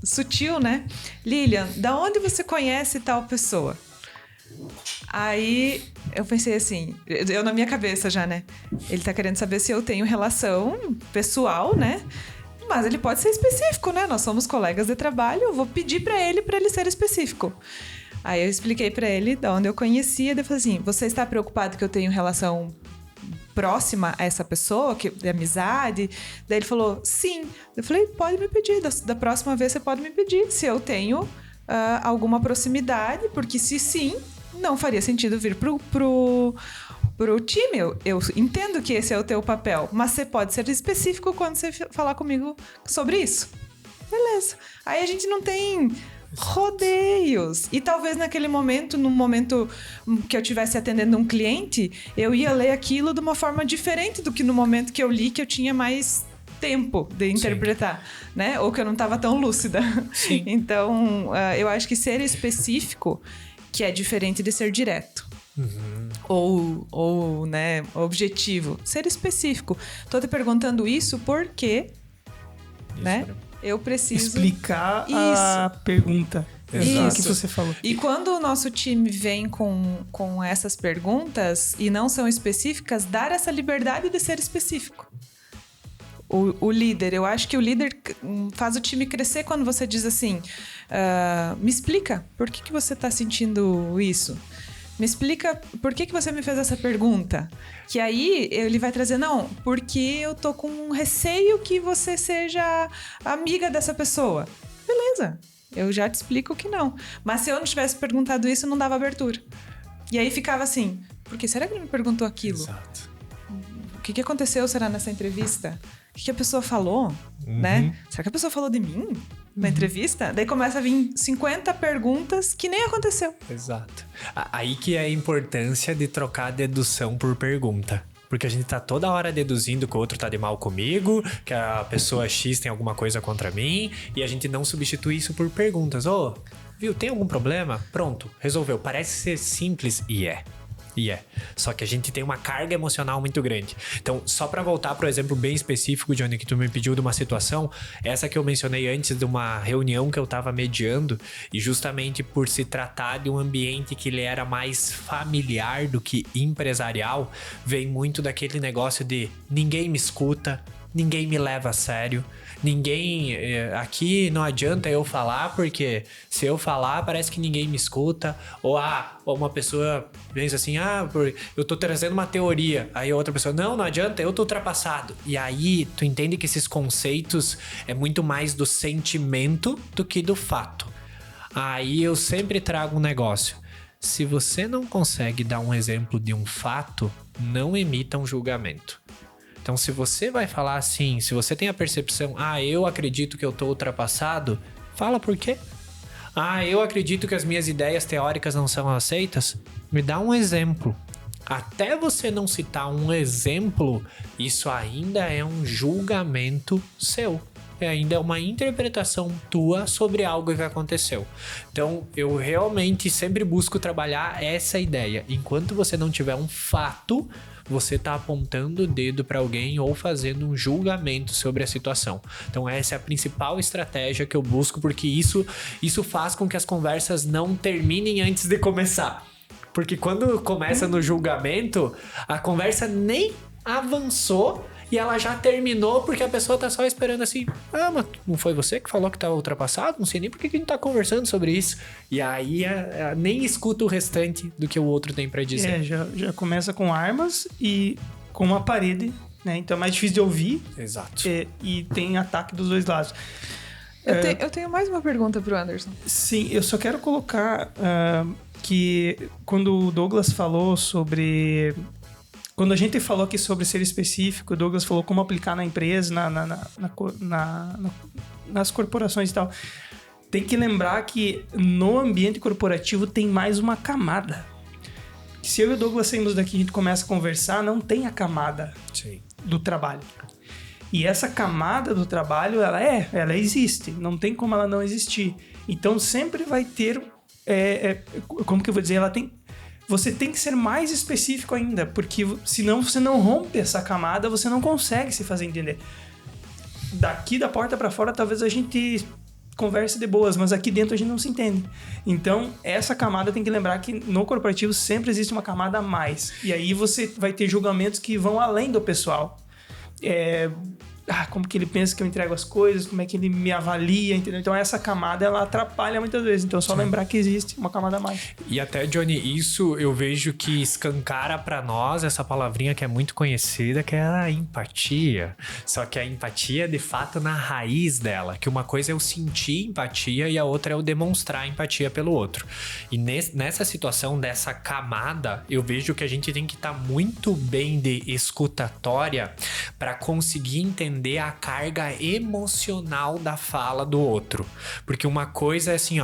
sutil, né? Lilian, da onde você conhece tal pessoa? Aí eu pensei assim, eu na minha cabeça já, né? Ele tá querendo saber se eu tenho relação pessoal, né? Mas ele pode ser específico, né? Nós somos colegas de trabalho, eu vou pedir pra ele ser específico. Aí eu expliquei pra ele de onde eu conhecia, ele falou assim, você está preocupado que eu tenho relação próxima a essa pessoa, de amizade? Daí ele falou, sim. Eu falei, pode me pedir, da próxima vez você pode me pedir se eu tenho alguma proximidade, porque se sim, não faria sentido vir pro time. Eu entendo que esse é o teu papel, mas você pode ser específico quando você falar comigo sobre isso. Beleza. Aí a gente não tem rodeios. E talvez naquele momento, num momento que eu estivesse atendendo um cliente, eu ia ler aquilo de uma forma diferente do que no momento que eu li, que eu tinha mais tempo de interpretar, né? Ou que eu não estava tão lúcida. Sim. Então, eu acho que ser específico, que é diferente de ser direto. Ou, né, objetivo. Ser específico. Tô te perguntando isso porque, né? Eu preciso explicar a pergunta. Isso. Que você falou. E quando o nosso time vem com essas perguntas e não são específicas, dar essa liberdade de ser específico. O líder, eu acho que o líder faz o time crescer quando você diz assim, me explica, por que você está sentindo isso? Me explica por que você me fez essa pergunta. Que aí ele vai trazer, não, porque eu tô com um receio que você seja amiga dessa pessoa. Beleza, eu já te explico que não. Mas se eu não tivesse perguntado isso, não dava abertura. E aí ficava assim, por que será que ele me perguntou aquilo? Exato. O que aconteceu, será, nessa entrevista? O que a pessoa falou, né? Será que a pessoa falou de mim na entrevista? Daí começa a vir 50 perguntas que nem aconteceu. Exato. Aí que é a importância de trocar dedução por pergunta. Porque a gente tá toda hora deduzindo que o outro tá de mal comigo, que a pessoa X tem alguma coisa contra mim, e a gente não substitui isso por perguntas. Viu, tem algum problema? Pronto, resolveu. Parece ser simples e é. Só que a gente tem uma carga emocional muito grande. Então, só pra voltar pro exemplo bem específico, Johnny, que tu me pediu de uma situação, essa que eu mencionei antes de uma reunião que eu tava mediando, e justamente por se tratar de um ambiente que ele era mais familiar do que empresarial, vem muito daquele negócio de ninguém me escuta, ninguém me leva a sério, ninguém... Aqui não adianta eu falar, porque se eu falar, parece que ninguém me escuta. Ou uma pessoa pensa assim, eu tô trazendo uma teoria. Aí a outra pessoa, não adianta, eu tô ultrapassado. E aí, tu entende que esses conceitos é muito mais do sentimento do que do fato. Aí eu sempre trago um negócio. Se você não consegue dar um exemplo de um fato, não emita um julgamento. Então, se você vai falar assim, se você tem a percepção, eu acredito que eu tô ultrapassado, fala por quê. Eu acredito que as minhas ideias teóricas não são aceitas, me dá um exemplo. Até você não citar um exemplo, isso ainda é um julgamento seu. Ainda é uma interpretação tua sobre algo que aconteceu. Então, eu realmente sempre busco trabalhar essa ideia. Enquanto você não tiver um fato, você tá apontando o dedo para alguém ou fazendo um julgamento sobre a situação. Então, essa é a principal estratégia que eu busco, porque isso faz com que as conversas não terminem antes de começar. Porque quando começa no julgamento, a conversa nem avançou e ela já terminou porque a pessoa tá só esperando assim, mas não foi você que falou que tá ultrapassado? Não sei nem por que a gente tá conversando sobre isso. E aí nem escuta o restante do que o outro tem pra dizer. Já começa com armas e com uma parede, né? Então é mais difícil de ouvir. Exato. E tem ataque dos dois lados. Eu tenho mais uma pergunta pro Anderson. Sim, eu só quero colocar que quando o Douglas falou sobre... Quando a gente falou aqui sobre ser específico, o Douglas falou como aplicar na empresa, nas corporações e tal. Tem que lembrar que no ambiente corporativo tem mais uma camada. Se eu e o Douglas saímos daqui e a gente começa a conversar, não tem a camada do trabalho. E essa camada do trabalho, ela existe. Não tem como ela não existir. Então, sempre vai ter... como que eu vou dizer? Você tem que ser mais específico ainda, porque senão você não rompe essa camada, você não consegue se fazer entender. Daqui da porta para fora, talvez a gente converse de boas, mas aqui dentro a gente não se entende. Então, essa camada tem que lembrar que no corporativo sempre existe uma camada a mais. E aí você vai ter julgamentos que vão além do pessoal. Como que ele pensa que eu entrego as coisas, como é que ele me avalia, entendeu? Então essa camada, ela atrapalha muitas vezes. Então só lembrar que existe uma camada a mais. E até, Johnny, isso eu vejo que escancara pra nós essa palavrinha que é muito conhecida, que é a empatia. Só que a empatia, de fato, na raiz dela. Que uma coisa é eu sentir empatia e a outra é eu demonstrar empatia pelo outro. E nessa situação dessa camada, eu vejo que a gente tem que estar muito bem de escutatória para conseguir entender a carga emocional da fala do outro. Porque uma coisa é assim,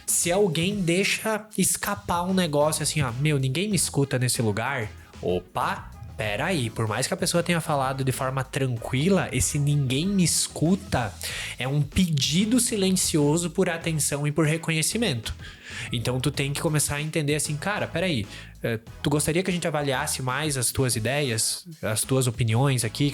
se alguém deixa escapar um negócio assim, ninguém me escuta nesse lugar, opa, peraí, por mais que a pessoa tenha falado de forma tranquila, esse ninguém me escuta é um pedido silencioso por atenção e por reconhecimento. Então tu tem que começar a entender assim, cara, peraí, tu gostaria que a gente avaliasse mais as tuas ideias, as tuas opiniões aqui,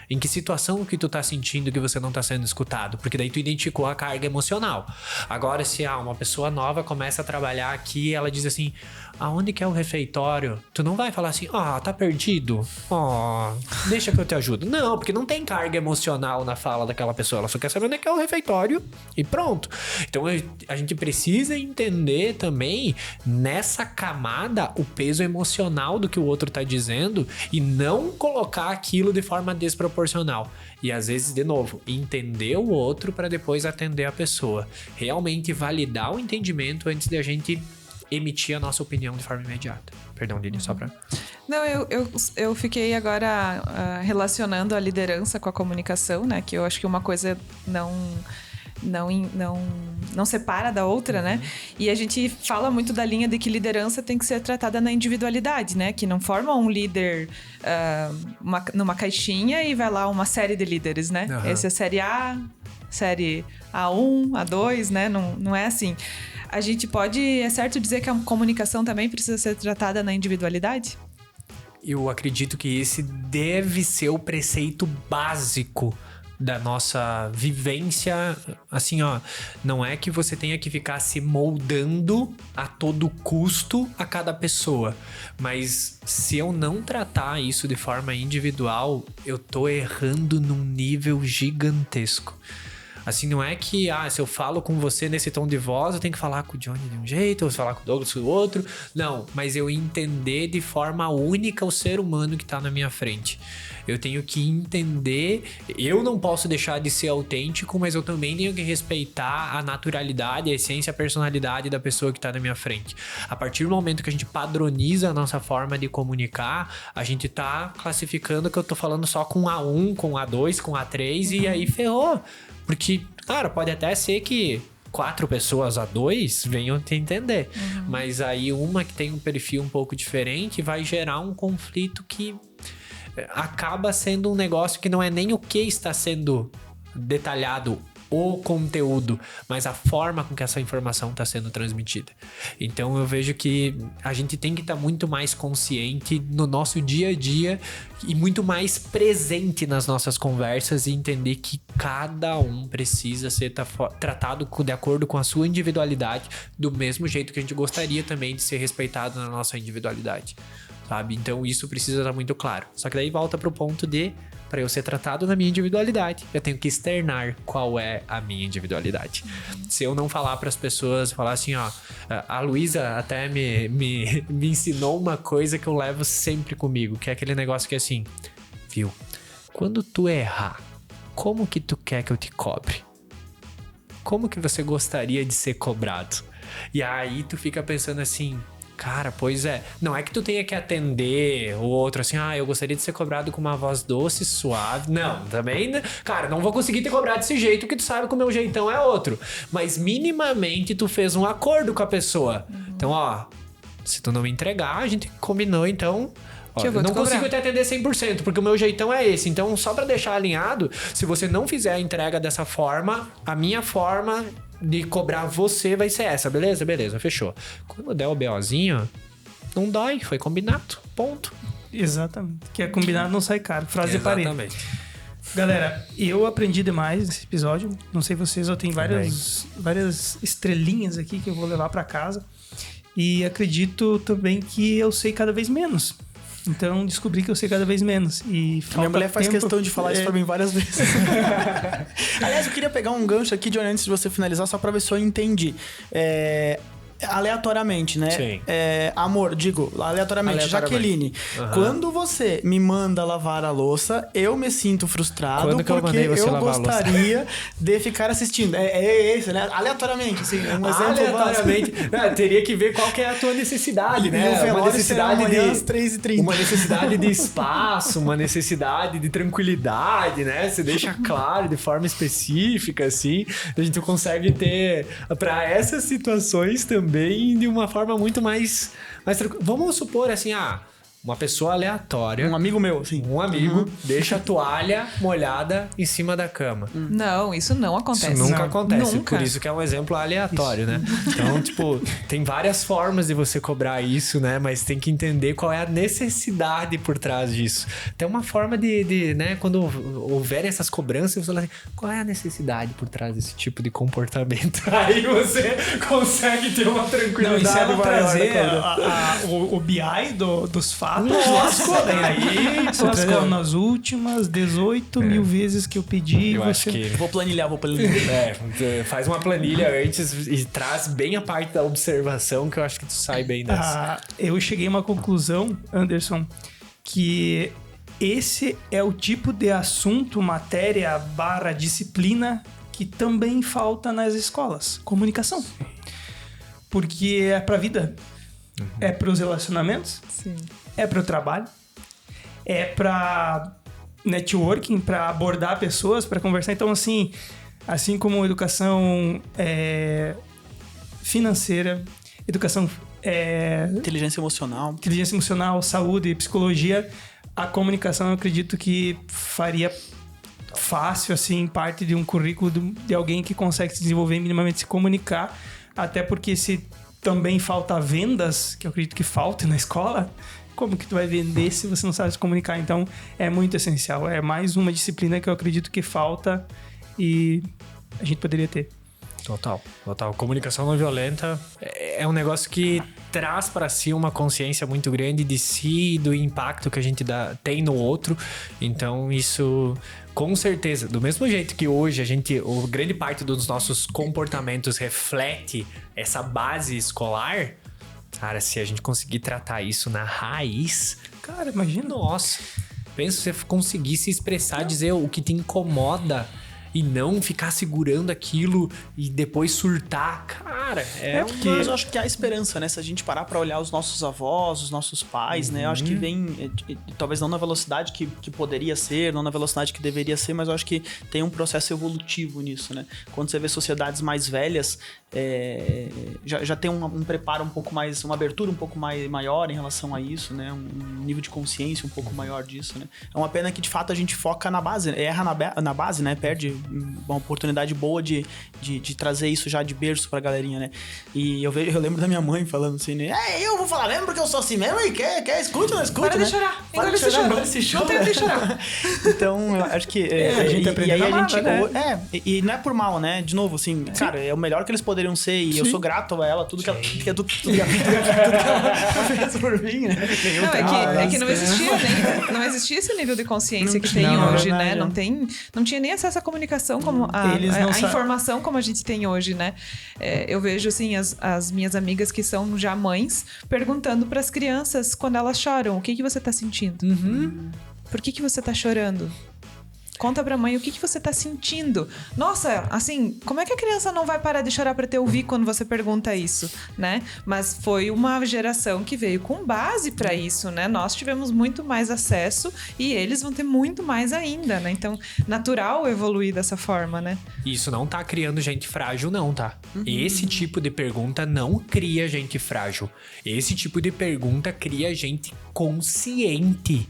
em que situação que tu tá sentindo que você não tá sendo escutado? Porque daí tu identificou a carga emocional. Agora, se uma pessoa nova começa a trabalhar aqui, ela diz assim, aonde que é o refeitório? Tu não vai falar assim, tá perdido? Deixa que eu te ajudo. Não, porque não tem carga emocional na fala daquela pessoa, ela só quer saber onde é que é o refeitório e pronto. Então a gente precisa entender também nessa camada o peso emocional do que o outro tá dizendo e não colocar aquilo de forma desproporcional. E às vezes, de novo, entender o outro para depois atender a pessoa. Realmente validar o entendimento antes de a gente emitir a nossa opinião de forma imediata. Perdão, Lili, só pra... Não, eu fiquei agora relacionando a liderança com a comunicação, né? Que eu acho que uma coisa não separa da outra, né? E a gente fala muito da linha de que liderança tem que ser tratada na individualidade, né? Que não forma um líder numa caixinha e vai lá uma série de líderes, né? Essa é a série A, série A1, A2, né? Não é assim. A gente é certo dizer que a comunicação também precisa ser tratada na individualidade? Eu acredito que esse deve ser o preceito básico da nossa vivência, assim, não é que você tenha que ficar se moldando a todo custo a cada pessoa, mas se eu não tratar isso de forma individual, eu tô errando num nível gigantesco. Assim, não é que, se eu falo com você nesse tom de voz, eu tenho que falar com o Johnny de um jeito, ou falar com o Douglas do outro. Não, mas eu entender de forma única o ser humano que tá na minha frente. Eu tenho que entender, eu não posso deixar de ser autêntico, mas eu também tenho que respeitar a naturalidade, a essência, a personalidade da pessoa que tá na minha frente. A partir do momento que a gente padroniza a nossa forma de comunicar, a gente tá classificando que eu tô falando só com A1, com A2, com A3 e aí ferrou. Porque, cara, pode até ser que 4 pessoas A2 venham te entender. Mas aí uma que tem um perfil um pouco diferente vai gerar um conflito que acaba sendo um negócio que não é nem o que está sendo detalhado, o conteúdo, mas a forma com que essa informação está sendo transmitida. Então eu vejo que a gente tem que estar muito mais consciente no nosso dia a dia e muito mais presente nas nossas conversas e entender que cada um precisa ser tratado de acordo com a sua individualidade, do mesmo jeito que a gente gostaria também de ser respeitado na nossa individualidade, sabe? Então isso precisa estar muito claro. Só que daí volta pro ponto de para eu ser tratado na minha individualidade, eu tenho que externar qual é a minha individualidade. Se eu não falar para as pessoas, falar assim, ó, a Luísa até me ensinou uma coisa que eu levo sempre comigo, que é aquele negócio que é assim, viu? Quando tu errar, como que tu quer que eu te cobre? Como que você gostaria de ser cobrado? E aí tu fica pensando assim, cara, pois é. Não é que tu tenha que atender o outro assim, eu gostaria de ser cobrado com uma voz doce, suave. Não, também, cara, não vou conseguir te cobrar desse jeito, porque tu sabe que o meu jeitão é outro. Mas minimamente tu fez um acordo com a pessoa. Então, ó, se tu não me entregar, a gente combinou, então... Ó, não consigo te atender 100%, porque o meu jeitão é esse. Então, só pra deixar alinhado, se você não fizer a entrega dessa forma, a minha forma de cobrar você vai ser essa, beleza? Beleza, fechou. Quando der o BOzinho, não dói, foi combinado, ponto. Exatamente, que é combinado não sai caro, frase de parede. Exatamente. Galera, eu aprendi demais nesse episódio, não sei vocês, eu tenho várias estrelinhas aqui que eu vou levar pra casa e acredito também que eu sei cada vez menos. Então, descobri que eu sei cada vez menos. E minha mulher faz questão de falar isso pra mim várias vezes. Aliás, eu queria pegar um gancho aqui, Johnny, antes de você finalizar, só pra ver se eu entendi. Aleatoriamente, né? Sim. Aleatoriamente. Jaqueline, quando você me manda lavar a louça, eu me sinto frustrado porque eu gostaria de ficar assistindo. É esse, né? Aleatoriamente, assim, um exemplo aleatoriamente. Teria que ver qual que é a tua necessidade, né? Uma necessidade de às 3h30. Uma necessidade de espaço, uma necessidade de tranquilidade, né? Você deixa claro de forma específica, assim. A gente consegue ter para essas situações também de uma forma muito mais tranquila. Vamos supor assim, uma pessoa aleatória. Um amigo meu, assim. Um amigo deixa a toalha molhada em cima da cama. Não, isso não acontece. Isso nunca acontece. Nunca. Por isso que é um exemplo aleatório, né? Então, tipo, tem várias formas de você cobrar isso, né? Mas tem que entender qual é a necessidade por trás disso. Tem uma forma de né? Quando houverem essas cobranças, você fala assim, qual é a necessidade por trás desse tipo de comportamento? Aí você consegue ter uma tranquilidade. Não, e se ela maior trazer o BI dos fatos, nossa, aí lascou. Nas últimas 18 mil vezes que eu pedi, eu acho que... Vou planilhar. Faz uma planilha antes e traz bem a parte da observação, que eu acho que tu sai bem dessa. Eu cheguei a uma conclusão, Anderson, que esse é o tipo de assunto, matéria / disciplina que também falta nas escolas. Comunicação. Porque é pra vida. É pros relacionamentos. Sim. É para o trabalho, é para networking, para abordar pessoas, para conversar. Então, assim como educação financeira, educação... inteligência emocional, saúde, psicologia, a comunicação eu acredito que faria fácil, assim, parte de um currículo de alguém que consegue se desenvolver e minimamente se comunicar, até porque se também falta vendas, que eu acredito que falta na escola... Como que tu vai vender se você não sabe se comunicar? Então, é muito essencial. É mais uma disciplina que eu acredito que falta e a gente poderia ter. Total. Comunicação não violenta é um negócio que traz para si uma consciência muito grande de si e do impacto que a gente tem no outro. Então, isso, com certeza, do mesmo jeito que hoje grande parte dos nossos comportamentos reflete essa base escolar... Cara, se a gente conseguir tratar isso na raiz... Cara, imagina. Nossa. Pensa se você conseguir se expressar, dizer o que te incomoda e não ficar segurando aquilo e depois surtar. Cara, Mas eu acho que há esperança, né? Se a gente parar pra olhar os nossos avós, os nossos pais, né? Eu acho que vem, talvez não na velocidade que poderia ser, não na velocidade que deveria ser, mas eu acho que tem um processo evolutivo nisso, né? Quando você vê sociedades mais velhas, já tem um preparo um pouco mais, uma abertura um pouco maior em relação a isso, né? Um nível de consciência um pouco maior disso, né? É uma pena que, de fato, a gente foca na base, erra na base, né? Perde uma oportunidade boa de trazer isso já de berço pra galerinha sozinha, né? E eu lembro da minha mãe falando assim, né? Eu vou falar mesmo porque eu sou assim mesmo e quer escute, não escute, Para né? de chorar. Para de chorar, engole esse choro. Não tem que chorar. Então, eu acho que... a gente aprende e aí na a gente... marra, E não é por mal, né? De novo, assim, cara, é o melhor que eles poderiam ser e eu sou grato a ela, tudo que ela fez por mim, né? É que não existia esse nível de consciência que tem hoje, né? Não tinha nem acesso à comunicação como a informação como a gente tem hoje, né? Eu vejo, assim, as minhas amigas que são já mães perguntando para as crianças quando elas choram, o que você tá sentindo? Por que você tá chorando? Conta pra mãe o que você tá sentindo. Nossa, assim, como é que a criança não vai parar de chorar pra te ouvir quando você pergunta isso, né? Mas foi uma geração que veio com base pra isso, né? Nós tivemos muito mais acesso e eles vão ter muito mais ainda, né? Então, natural evoluir dessa forma, né? Isso não tá criando gente frágil, não, tá? Esse tipo de pergunta não cria gente frágil. Esse tipo de pergunta cria gente consciente.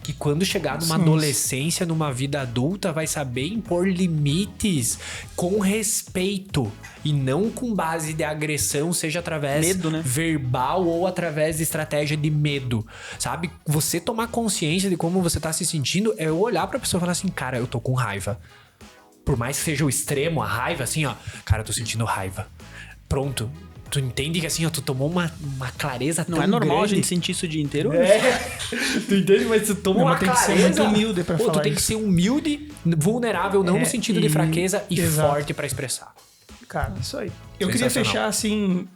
Que quando chegar numa adolescência, numa vida adulta, vai saber impor limites com respeito e não com base de agressão, seja através medo, né? verbal ou através de estratégia de medo, sabe? Você tomar consciência de como você tá se sentindo é eu olhar pra pessoa e falar assim, cara, eu tô com raiva. Por mais que seja o extremo, a raiva, assim, ó, cara, eu tô sentindo raiva. Pronto. Tu entende que assim, ó, tu tomou uma clareza tão grande. Não é normal a gente sentir isso o dia inteiro? Tu entende? Mas tu toma uma clareza. Tem que ser muito humilde pra falar tu tem que ser humilde, vulnerável, não no sentido de fraqueza e forte pra expressar. Cara, isso aí. Eu queria fechar, assim,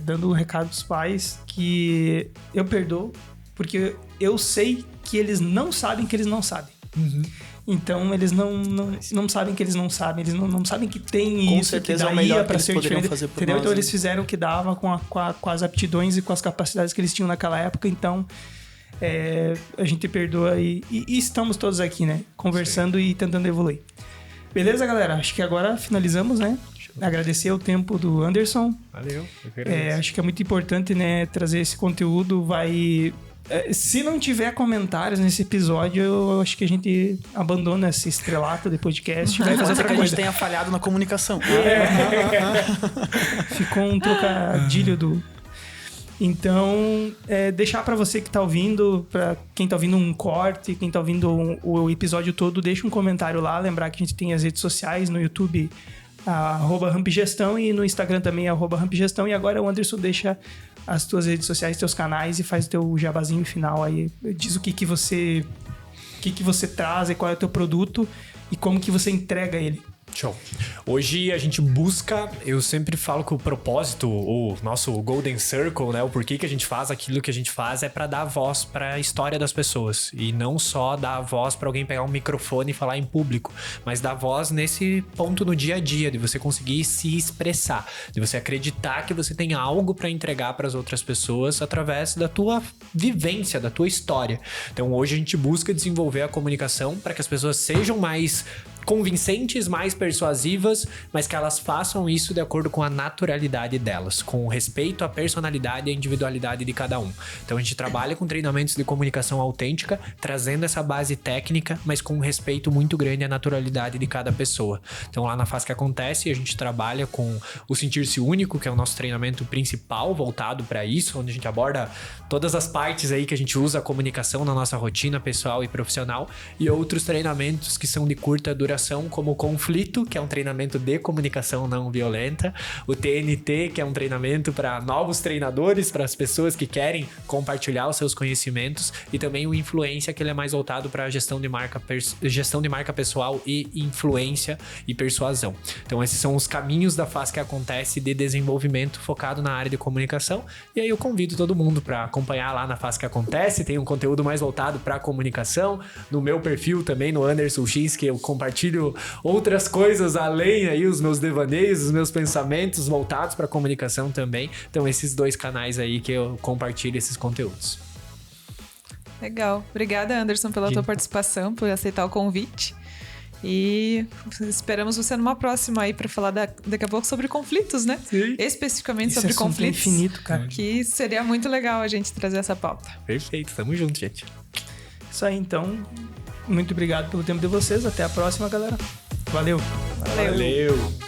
dando um recado pros pais que eu perdoo, porque eu sei que eles não sabem que eles não sabem. Então, eles não sabem que eles não sabem. Eles não sabem que tem com isso, certeza que é o melhor pra que ser eles poderiam diferente. fazer por Entendeu? nós, Então, né? eles fizeram o que dava com as aptidões e com as capacidades que eles tinham naquela época. Então, a gente perdoa e estamos todos aqui, né? Conversando e tentando evoluir. Beleza, galera? Acho que agora finalizamos, né? Agradecer o tempo do Anderson. Valeu. Eu que agradeço. Acho que é muito importante, né? Trazer esse conteúdo. Se não tiver comentários nesse episódio, eu acho que a gente abandona esse estrelato de podcast. Vai fazer outra que a coisa. gente tenha falhado na comunicação. Ficou um trocadilho do... Então, deixar pra você que tá ouvindo, pra quem tá ouvindo um corte, quem tá ouvindo o episódio todo, deixa um comentário lá. Lembrar que a gente tem as redes sociais no YouTube, @rampgestão, e no Instagram também, @rampgestão. E agora o Anderson deixa as tuas redes sociais, teus canais, e faz o teu jabazinho final aí. Diz o que você traz e qual é o teu produto e como que você entrega ele. Show. Hoje a gente busca, eu sempre falo que o propósito, o nosso Golden Circle, né, o porquê que a gente faz aquilo que a gente faz é para dar voz para a história das pessoas e não só dar voz para alguém pegar um microfone e falar em público, mas dar voz nesse ponto no dia a dia, de você conseguir se expressar, de você acreditar que você tem algo para entregar para as outras pessoas através da tua vivência, da tua história. Então hoje a gente busca desenvolver a comunicação para que as pessoas sejam mais convincentes, mais persuasivas, mas que elas façam isso de acordo com a naturalidade delas, com respeito à personalidade e à individualidade de cada um. Então a gente trabalha com treinamentos de comunicação autêntica, trazendo essa base técnica, mas com um respeito muito grande à naturalidade de cada pessoa. Então lá na Faz Que Acontece, a gente trabalha com o Sentir-se Único, que é o nosso treinamento principal voltado para isso, onde a gente aborda todas as partes aí que a gente usa a comunicação na nossa rotina pessoal e profissional, e outros treinamentos que são de curta duração, como o Conflito, que é um treinamento de comunicação não violenta, o TNT, que é um treinamento para novos treinadores, para as pessoas que querem compartilhar os seus conhecimentos, e também o Influência, que ele é mais voltado para gestão de marca pessoal e influência e persuasão. Então esses são os caminhos da Faz Que Acontece de desenvolvimento focado na área de comunicação, e aí eu convido todo mundo para acompanhar lá na Faz Que Acontece. Tem um conteúdo mais voltado para comunicação, no meu perfil também, no Anderson X, que eu compartilho outras coisas além aí, os meus devaneios, os meus pensamentos voltados para comunicação também. Então esses dois canais aí que eu compartilho esses conteúdos. Legal. Obrigada, Anderson, pela tua participação, por aceitar o convite. E esperamos você numa próxima aí para falar daqui a pouco sobre conflitos, né? Sim. Especificamente Esse sobre conflitos. É infinito, cara. Que seria muito legal a gente trazer essa pauta. Perfeito, tamo junto, gente. Isso aí, então. Muito obrigado pelo tempo de vocês. Até a próxima, galera. Valeu. Valeu.